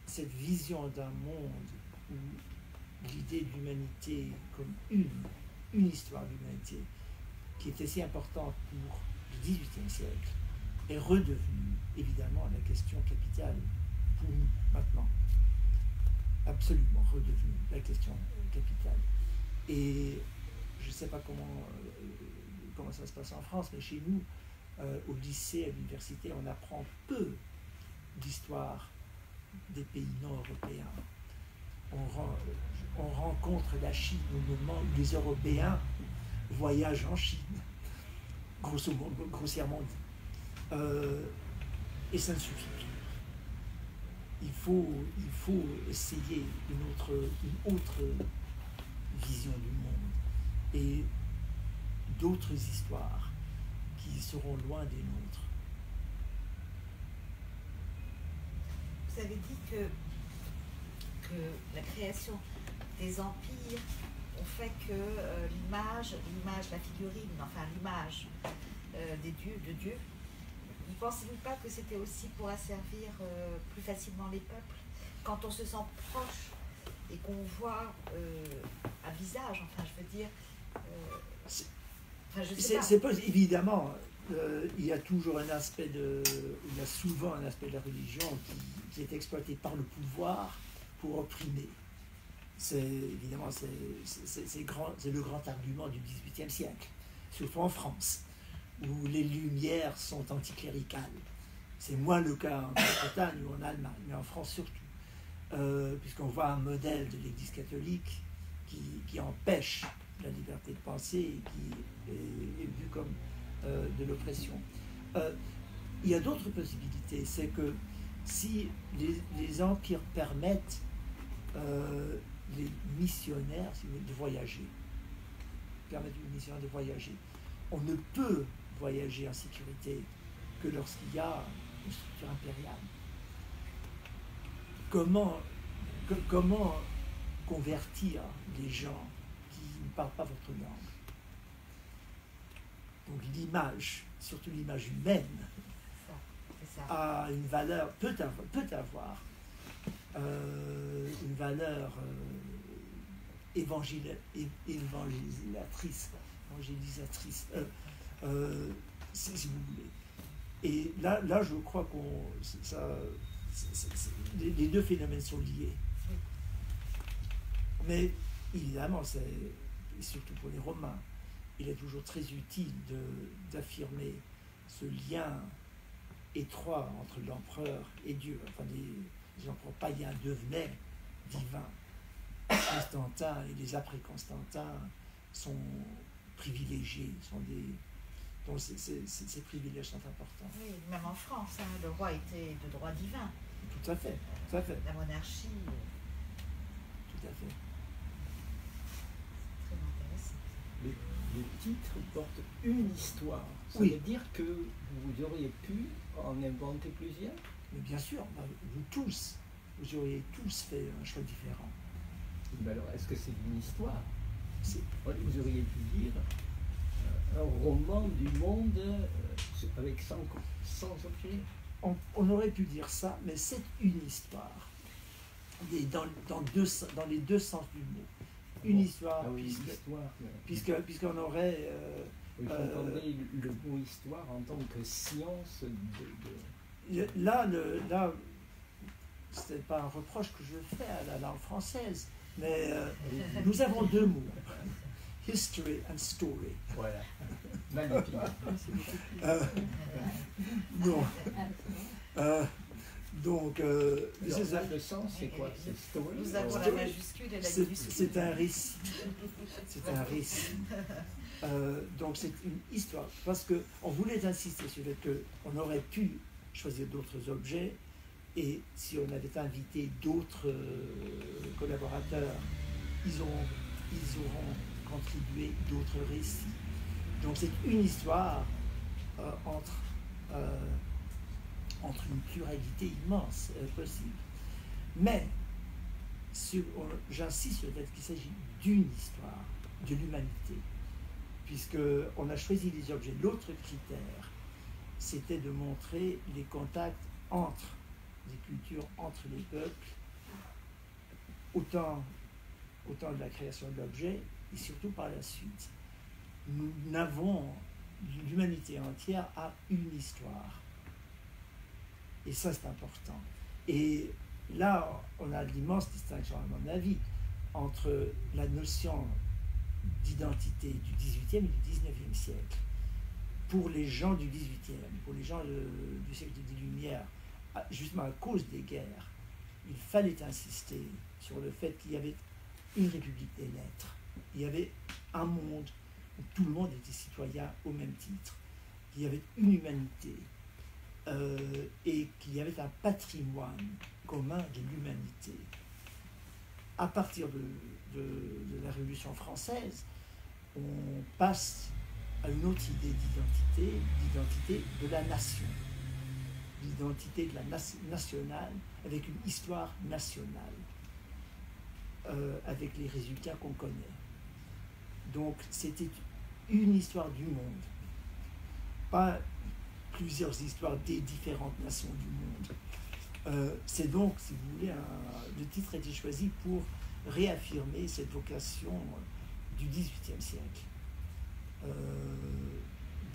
cette vision d'un monde où l'idée de l'humanité comme une histoire de l'humanité, qui était si importante pour le XVIIIe siècle, est redevenue évidemment la question capitale pour nous maintenant. Absolument redevenue la question capitale. Et je ne sais pas comment ça se passe en France, mais chez nous, au lycée, à l'université, on apprend peu d'histoire des pays non européens. On rencontre la Chine au moment où les Européens voyagent en Chine, grossièrement dit. Et ça ne suffit plus. Il faut essayer une autre vision du monde et d'autres histoires qui seront loin des nôtres. Vous avez dit que la création des empires ont fait que l'image, la figurine, enfin l'image de Dieu, ne pensez-vous pas que c'était aussi pour asservir plus facilement les peuples? Quand on se sent proche et qu'on voit un visage, enfin je veux dire... c'est pas évidemment, il y a toujours il y a souvent un aspect de la religion qui est exploité par le pouvoir pour opprimer. Évidemment, c'est le grand argument du XVIIIe siècle, surtout en France, où les Lumières sont anticléricales. C'est moins le cas en Bretagne ou en Allemagne, mais en France surtout, puisqu'on voit un modèle de l'Église catholique qui empêche la liberté de penser et qui est vu comme de l'oppression. Il y a d'autres possibilités, c'est que si les empires permettent les missionnaires de voyager, on ne peut voyager en sécurité que lorsqu'il y a une structure impériale. Comment convertir les gens qui ne parlent pas votre langue? Donc l'image, surtout l'image humaine, a une valeur, peut avoir une valeur évangélisatrice, si vous voulez. Et là je crois les deux phénomènes sont liés. Mais évidemment, et surtout pour les Romains, il est toujours très utile d'affirmer ce lien étroit entre l'empereur et Dieu. Enfin, les empereurs païens devenaient divins. Constantin et les après-Constantins sont privilégiés, donc ces privilèges sont importants. Oui, même en France, le roi était de droit divin. Tout à fait, tout à fait. La monarchie. Tout à fait. Très intéressant. Les titres portent une histoire. Ça veut dire que vous auriez pu en inventer plusieurs? Mais bien sûr, vous auriez tous fait un choix différent. Mais alors, est-ce que c'est une histoire? Vous auriez pu dire un roman du monde avec 100 objets. On aurait pu dire ça, mais c'est une histoire. Dans les deux sens du mot. Une histoire, Ah oui, l'histoire. puisqu'on aurait... Il faut entendre le mot histoire en tant que science Là, ce n'est pas un reproche que je fais à la langue française, mais nous avons deux mots, history and story. Voilà, magnifique. Donc, le sens, c'est quoi? C'est story. Nous avons la majuscule et la minuscule. c'est un récit. C'est un récit. Donc c'est une histoire. Parce qu'on voulait insister sur le fait qu'on aurait pu choisir d'autres objets, et si on avait invité d'autres collaborateurs, ils auront contribué d'autres récits. Donc c'est une histoire entre une pluralité immense possible. Mais j'insiste sur le fait qu'il s'agit d'une histoire de l'humanité, puisqu'on a choisi les objets. L'autre critère, c'était de montrer les contacts entre les cultures, entre les peuples, autant de la création de l'objet, et surtout par la suite. L'humanité entière a une histoire. Et ça, c'est important. Et là, on a l'immense distinction, à mon avis, entre la notion d'identité du XVIIIe et du XIXe siècle. Pour les gens du XVIIIe, pour les gens du siècle des Lumières, justement à cause des guerres, il fallait insister sur le fait qu'il y avait une république des lettres. Il y avait un monde où tout le monde était citoyen au même titre. Il y avait une humanité. Et qu'il y avait un patrimoine commun de l'humanité. À partir de la Révolution française, on passe à une autre idée d'identité de la nation, l'identité de la nationale, avec une histoire nationale, avec les résultats qu'on connaît. Donc c'était une histoire du monde, pas plusieurs histoires des différentes nations du monde. C'est donc, si vous voulez, le titre a été choisi pour réaffirmer cette vocation du XVIIIe siècle.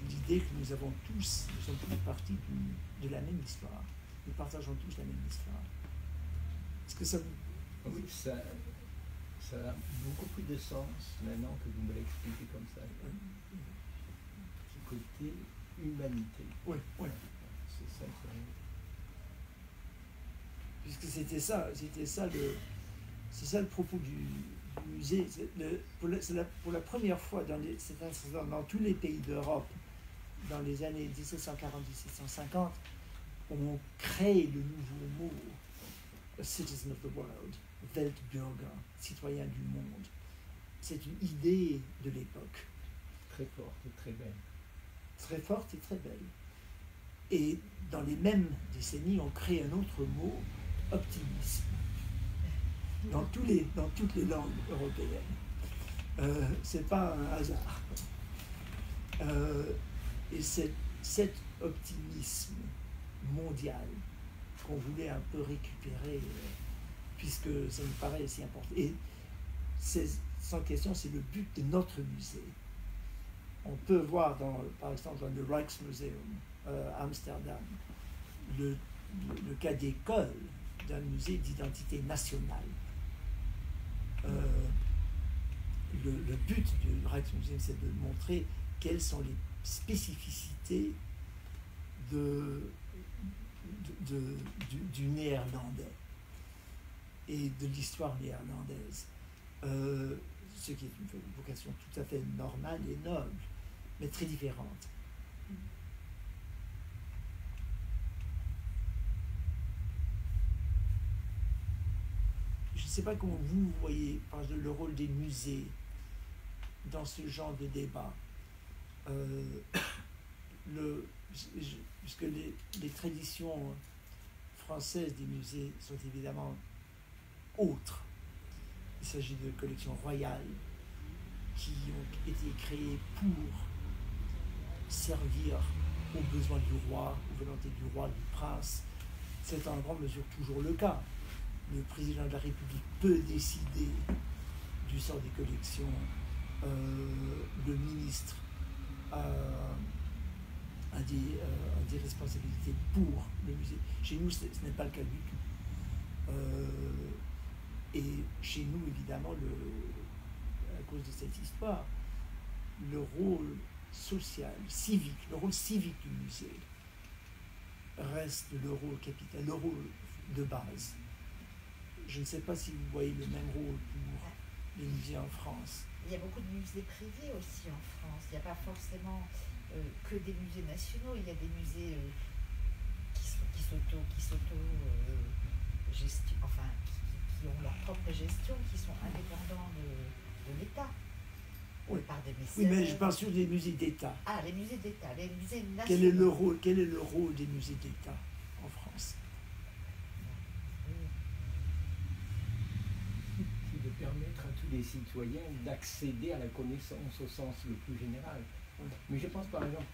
L'idée que nous sommes tous partie de la même histoire. Nous partageons tous la même histoire. Est-ce que ça vous... Oui, ça a beaucoup plus de sens maintenant que vous me l'expliquez comme ça. Ce côté humanité. Oui. C'est ça. Puisque c'est ça le propos du musée. Pour la première fois dans tous les pays d'Europe, dans les années 1740-1750, on crée le nouveau mot a citizen of the world, Weltbürger, citoyen du monde. C'est une idée de l'époque. Très forte et très belle. Très forte et très belle. Et dans les mêmes décennies, on crée un autre mot, optimisme, dans toutes les langues européennes. C'est pas un hasard. Et cet optimisme mondial qu'on voulait un peu récupérer, puisque ça nous paraît si important. Et sans question, c'est le but de notre musée. On peut voir, par exemple, dans le Rijksmuseum à Amsterdam, le cas d'école d'un musée d'identité nationale. Le but du Rijksmuseum, c'est de montrer quelles sont les spécificités du néerlandais et de l'histoire néerlandaise. Ce qui est une vocation tout à fait normale et noble, mais très différente. Je ne sais pas comment vous voyez le rôle des musées dans ce genre de débat. Puisque les traditions françaises des musées sont évidemment autres. Il s'agit de collections royales qui ont été créées pour servir aux besoins du roi, aux volontés du roi, du prince. C'est en grande mesure toujours le cas. Le président de la République peut décider du sort des collections. Le ministre a des responsabilités pour le musée. Chez nous, ce n'est pas le cas du tout. Et chez nous, évidemment, à cause de cette histoire, le rôle social, civique, le rôle civique du musée reste le rôle capital, le rôle de base. Je ne sais pas si vous voyez le même rôle pour les musées en France. Il y a beaucoup de musées privés aussi en France. Il n'y a pas forcément que des musées nationaux. Il y a des musées qui ont leur propre gestion, qui sont indépendants de l'État. Oui. Par des mécènes. Oui, mais je parle sur des musées d'État. Ah, les musées d'État, les musées nationaux. Quel est le rôle des musées d'État en France? C'est de permettre à tous les citoyens d'accéder à la connaissance au sens le plus général. Mais je pense par exemple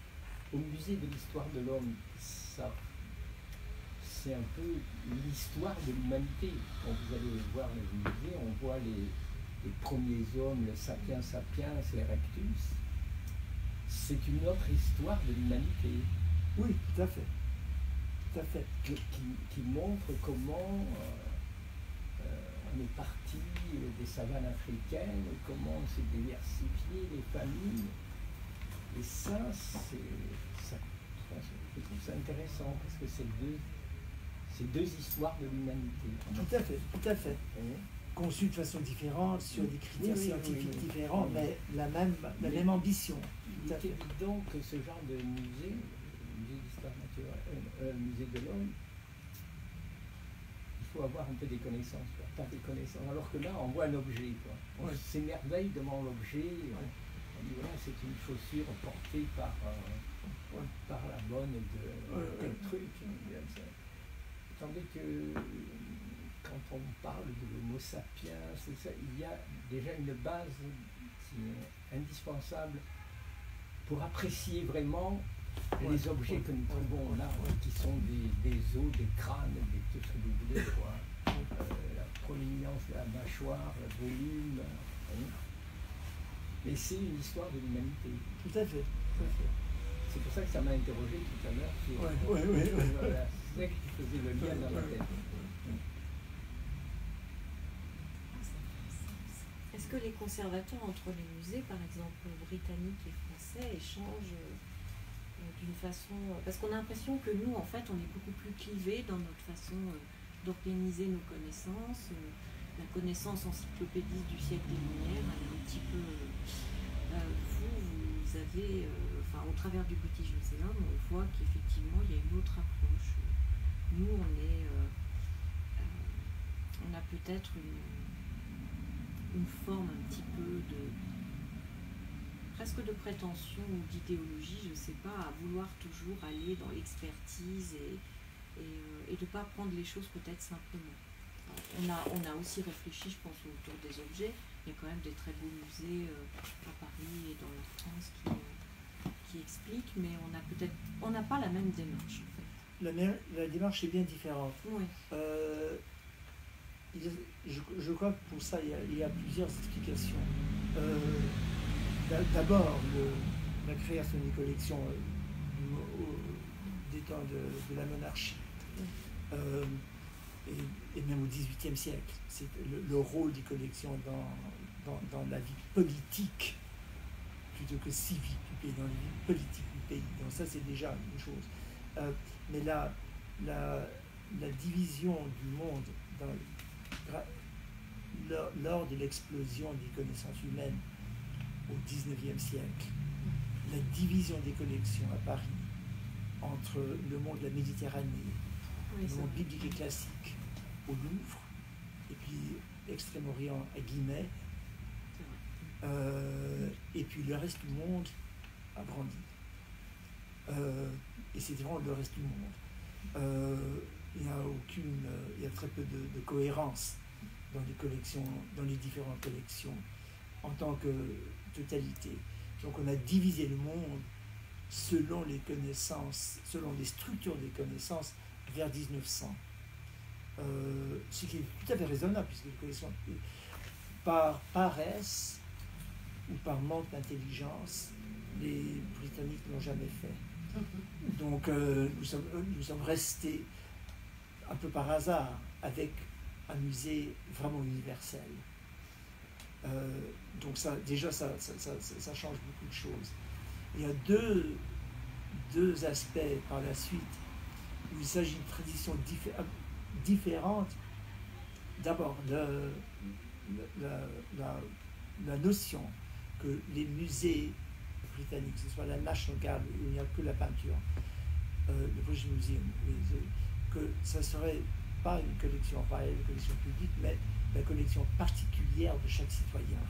au musée de l'histoire de l'homme, ça c'est un peu l'histoire de l'humanité. Quand vous allez voir le musée, on voit les premiers hommes, le sapiens sapiens, l'erectus. C'est une autre histoire de l'humanité. Oui, tout à fait. Tout à fait. Qui montre comment on est parti des savanes africaines, comment on s'est diversifié, les familles. Et ça, je trouve ça intéressant parce que c'est deux histoires de l'humanité. Tout à fait, tout à fait. Conçues de façon différente, sur des critères scientifiques différents, mais la même ambition. Il est évident que ce genre de musée, le musée d'histoire naturelle, musée de l'homme, il faut avoir un peu des connaissances, pas des connaissances. Alors que là, on voit un objet, quoi. On s'émerveille devant l'objet. On dit voilà, c'est une chaussure portée par la bonne de tel truc. Tandis que quand on parle de l'homo sapiens, il y a déjà une base qui est indispensable pour apprécier vraiment les objets que nous trouvons là, qui sont des os, des crânes, tout ce que vous voulez, quoi. La proéminence de la mâchoire, le volume. Mais c'est une histoire de l'humanité. Tout à fait, tout à fait. C'est pour ça que ça m'a interrogé tout à l'heure sur. Voilà, c'est ça qui faisait le lien dans ma tête. Est-ce que les conservateurs entre les musées, par exemple britanniques et français, échangent d'une façon... Parce qu'on a l'impression que nous, en fait, on est beaucoup plus clivés dans notre façon d'organiser nos connaissances. La connaissance encyclopédiste du siècle des Lumières, elle est un petit peu... vous avez... au travers du British Museum, on voit qu'effectivement, il y a une autre approche. Nous, on a peut-être une forme un petit peu presque de prétention ou d'idéologie, je ne sais pas, à vouloir toujours aller dans l'expertise et de ne pas prendre les choses peut-être simplement. On a aussi réfléchi, je pense, autour des objets. Il y a quand même des très beaux musées à Paris et dans la France qui expliquent, mais on n'a pas la même démarche en fait. La démarche est bien différente. Oui. Je crois que pour ça, il y a plusieurs explications. D'abord, la création des collections des temps de la monarchie, et même au XVIIIe siècle. C'est le rôle des collections dans la vie politique, plutôt que civique du pays, dans la vie politique du pays. Donc ça, c'est déjà une chose. Mais la division du monde lors de l'explosion des connaissances humaines au XIXe siècle, la division des collections à Paris entre le monde de la Méditerranée, le monde biblique et classique au Louvre, et puis Extrême-Orient à Guimet, et puis le reste du monde a grandi. Et c'est vraiment le reste du monde. Il y a très peu de cohérence dans les collections, dans les différentes collections en tant que totalité. Donc on a divisé le monde selon les connaissances, selon les structures des connaissances, vers 1900. Ce qui est tout à fait raisonnable, puisque les collections, par paresse ou par manque d'intelligence, les Britanniques ne l'ont jamais fait. Donc nous sommes restés un peu par hasard avec un musée vraiment universel. Donc ça, déjà, ça change beaucoup de choses. Il y a deux aspects par la suite où il s'agit de traditions différentes. D'abord, la notion que les musées britanniques, que ce soit la National Gallery où il n'y a que la peinture, le British Museum, que ça ne serait pas une collection royale, une collection publique, mais la collection particulière de chaque citoyen.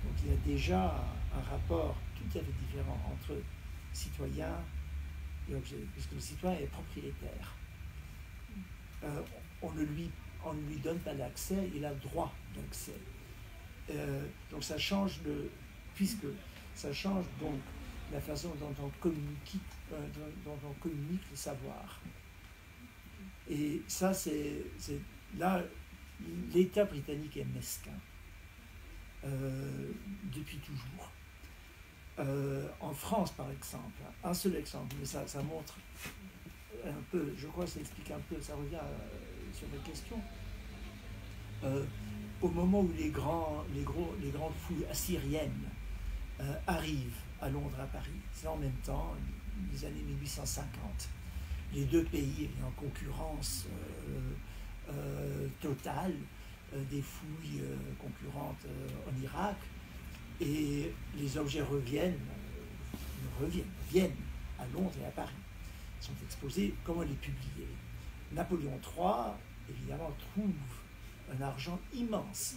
Donc il y a déjà un rapport tout à fait différent entre citoyen et objet, puisque le citoyen est propriétaire. On ne lui donne pas l'accès, il a le droit d'accès. Donc ça change puisque ça change donc la façon dont on communique le savoir. Et ça, c'est là, l'État britannique est mesquin depuis toujours. En France, par exemple, un seul exemple, mais ça montre un peu, je crois que ça explique un peu, ça revient sur ma question. Au moment où les grandes fouilles assyriennes arrivent à Londres, à Paris, c'est en même temps, les années 1850. Les deux pays étaient en concurrence totale, des fouilles concurrentes en Irak, et les objets viennent à Londres et à Paris. Ils sont exposés, comment les publier? Napoléon III, évidemment, trouve un argent immense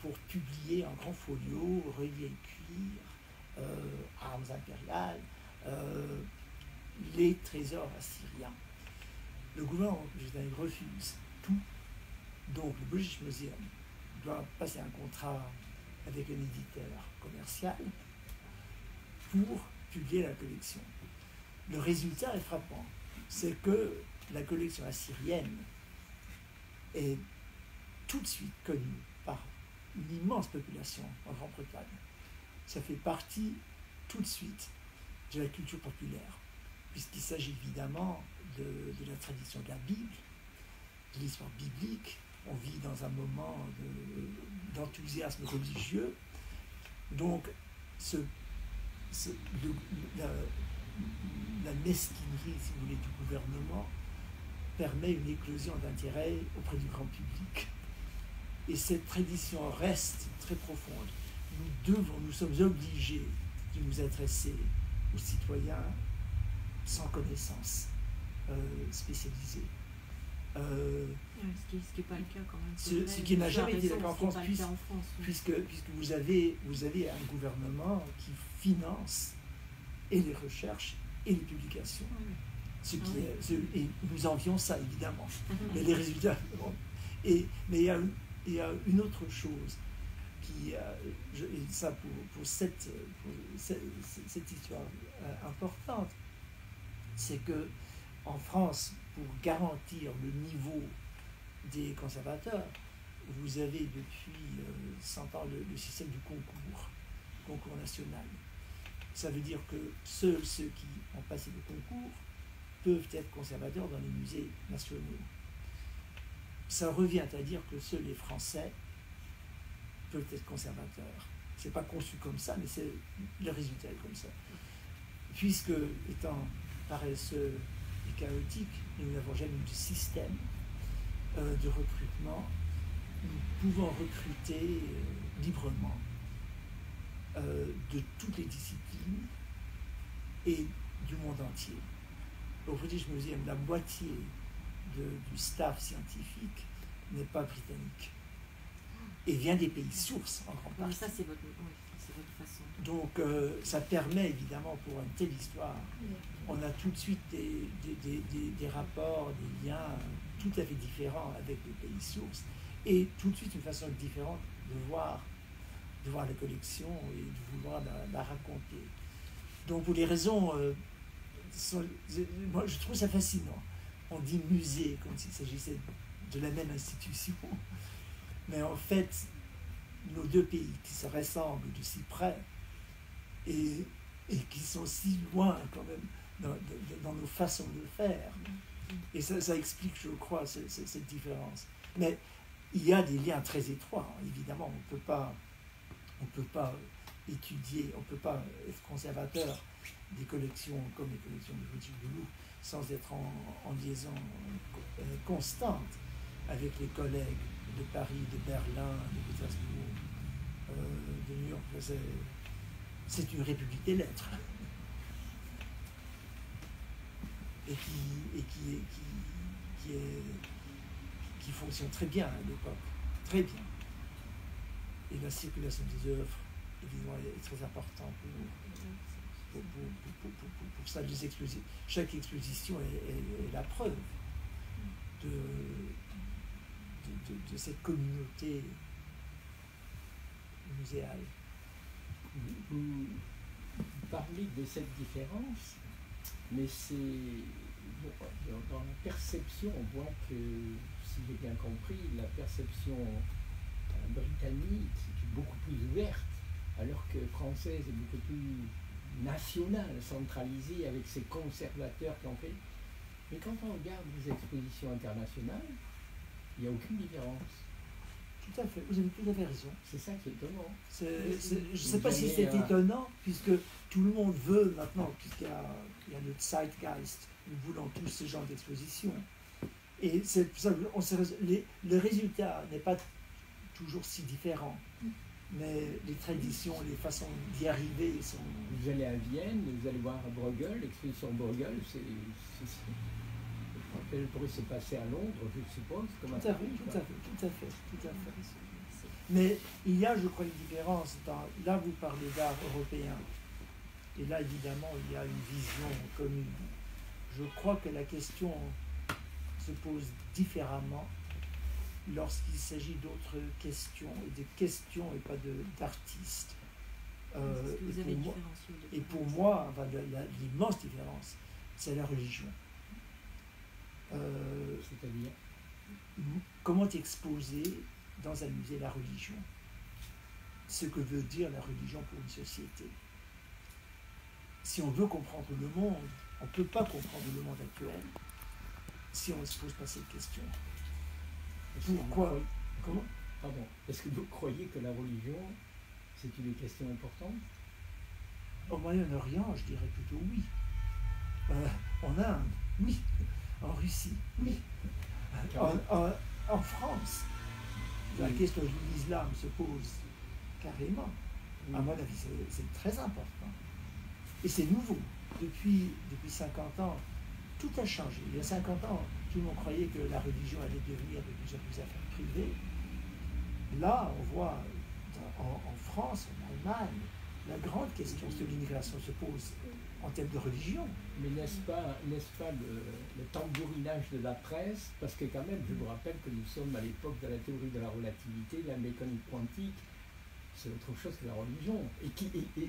pour publier en grand folio, reliés cuir, armes impériales, les trésors assyriens. Le gouvernement britannique refuse tout. Donc le British Museum doit passer un contrat avec un éditeur commercial pour publier la collection. Le résultat est frappant. C'est que la collection assyrienne est tout de suite connue par une immense population en Grande-Bretagne. Ça fait partie tout de suite de la culture populaire, puisqu'il s'agit évidemment de la tradition de la Bible, de l'histoire biblique. On vit dans un moment d'enthousiasme religieux. Donc, la mesquinerie, si vous voulez, du gouvernement permet une éclosion d'intérêt auprès du grand public. Et cette tradition reste très profonde. Nous sommes obligés de nous adresser aux citoyens sans connaissance spécialisée. Ce qui n'est pas le cas quand même. Ce qui n'a jamais été le cas en France, oui. puisque vous avez un gouvernement qui finance et les recherches et les publications. Et nous envions ça, évidemment. Mais les résultats... mais il y a une autre chose qui... et ça pour cette histoire importante, c'est que en France, pour garantir le niveau des conservateurs, vous avez depuis 100 ans le système du concours national. Ça veut dire que seuls ceux qui ont passé le concours peuvent être conservateurs dans les musées nationaux. Ça revient à dire que seuls les Français peuvent être conservateurs. C'est pas conçu comme ça, mais le résultat est comme ça. Puisque, étant paresseux et chaotique, nous n'avons jamais eu de système de recrutement. Nous pouvons recruter librement de toutes les disciplines et du monde entier. Au British Museum, la moitié du staff scientifique n'est pas britannique et vient des pays sources en grande partie. Ça, c'est votre façon. Donc, ça permet évidemment pour une telle histoire, on a tout de suite des rapports, des liens tout à fait différents avec les pays sources et tout de suite une façon différente de voir la collection et de vouloir la raconter. Donc pour les raisons, moi je trouve ça fascinant. On dit musée comme s'il s'agissait de la même institution, mais en fait, nos deux pays qui se ressemblent de si près et qui sont si loin quand même dans nos façons de faire. Et ça explique, je crois, cette différence. Mais il y a des liens très étroits, évidemment. On ne peut pas étudier, on ne peut pas être conservateur des collections comme les collections de British du Louvre sans être en liaison constante avec les collègues de Paris, de Berlin, de Pétersbourg, de New York. C'est une république des lettres. Et qui fonctionne très bien à l'époque, très bien. Et la circulation des œuvres, évidemment, est très importante pour ça. Chaque exposition est la preuve de cette communauté muséale. Vous parlez de cette différence, mais c'est dans la perception, on voit que, si j'ai bien compris, la perception britannique c'est beaucoup plus ouverte, alors que française est beaucoup plus nationale, centralisée avec ses conservateurs qui ont fait. Mais quand on regarde les expositions internationales, il n'y a aucune différence. Tout à fait, vous avez tout à fait raison. C'est ça qui est étonnant. Je ne sais pas si c'est étonnant, puisque tout le monde veut maintenant, puisqu'il y a le zeitgeist, nous voulons tous ce genre d'exposition. Et c'est pour ça que le résultat n'est pas toujours si différent, mais les traditions, les façons d'y arriver sont... Vous allez à Vienne, vous allez voir à Bruegel, l'exposition Bruegel, elle pourrait se passer à Londres, je suppose, comme à Paris. Tout à fait. Mais il y a, je crois, une différence. Là, vous parlez d'art européen. Et là, évidemment, il y a une vision commune. Je crois que la question se pose différemment lorsqu'il s'agit d'autres questions, et de questions et pas d'artistes. Et pour moi, l'immense différence, c'est la religion. C'est-à-dire comment exposer dans un musée la religion, ce que veut dire la religion pour une société. Si on veut comprendre le monde, on ne peut pas comprendre le monde actuel si on ne se pose pas cette question. Pourquoi? Comment? Pardon. Est-ce que vous croyez que la religion, c'est une question importante? Au Moyen-Orient, je dirais plutôt oui. En Inde, oui. En Russie, oui. En France, la question de l'islam se pose carrément. À mon avis, c'est très important. Et c'est nouveau. Depuis 50 ans, tout a changé. Il y a 50 ans, tout le monde croyait que la religion allait devenir de plus en plus affaire privée. Là, on voit en France, en Allemagne, la grande question de l'immigration se pose en termes de religion. Mais n'est-ce pas le tambourinage de la presse? Parce que quand même, je vous rappelle que nous sommes à l'époque de la théorie de la relativité, de la mécanique quantique, c'est autre chose que la religion. Et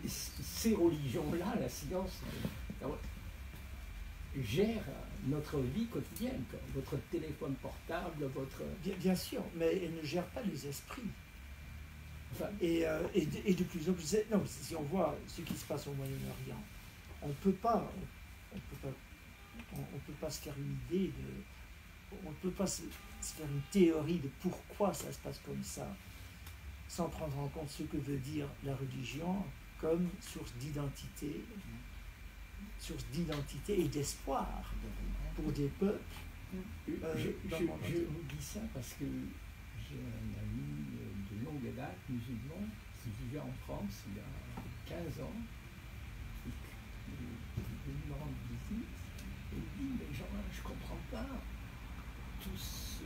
ces religions-là, la science, gère notre vie quotidienne, votre téléphone portable, votre... Bien sûr, mais elle ne gère pas les esprits. Enfin, et de plus en plus... Non, si on voit ce qui se passe au Moyen-Orient, on ne peut pas se faire une idée on ne peut pas se faire une théorie de pourquoi ça se passe comme ça, sans prendre en compte ce que veut dire la religion comme source d'identité et d'espoir pour des peuples. Je vous dis ça parce que j'ai un ami de longue date, musulman, qui vivait en France il y a 15 ans. Il me rend visite et il dit: mais Jean, je ne comprends pas tout ce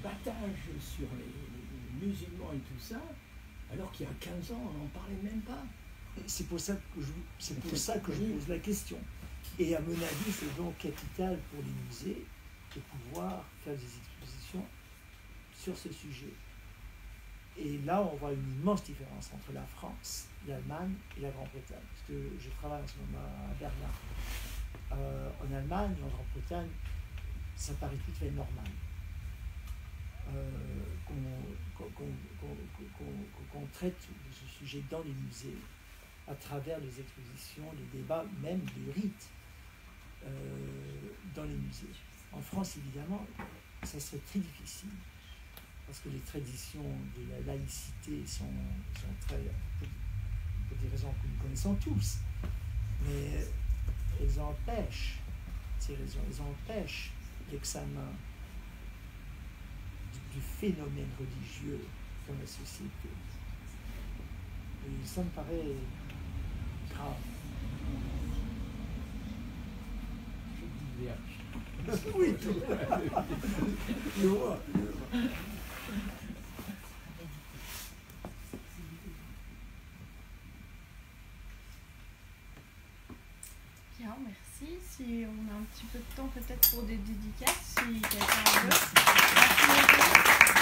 battage sur les musulmans et tout ça, alors qu'il y a 15 ans, on n'en parlait même pas. C'est pour ça que je pose la question. Et à mon avis, c'est donc capital pour les musées de pouvoir faire des expositions sur ce sujet. Et là, on voit une immense différence entre la France, l'Allemagne et la Grande-Bretagne. Parce que je travaille en ce moment à Berlin. En Allemagne, en Grande-Bretagne, ça paraît tout à fait normal qu'on traite de ce sujet dans les musées, à travers les expositions, les débats, même les rites dans les musées. En France, évidemment, ça serait très difficile, parce que les traditions de la laïcité sont très, pour des raisons que nous connaissons tous, mais elles empêchent, ces raisons, elles empêchent l'examen du phénomène religieux dans la société. Et ça me paraît grave. Je diverge. Oui, tout. Je vois. Bien, merci. Si on a un petit peu de temps peut-être pour des dédicaces, si quelqu'un veut. Merci beaucoup.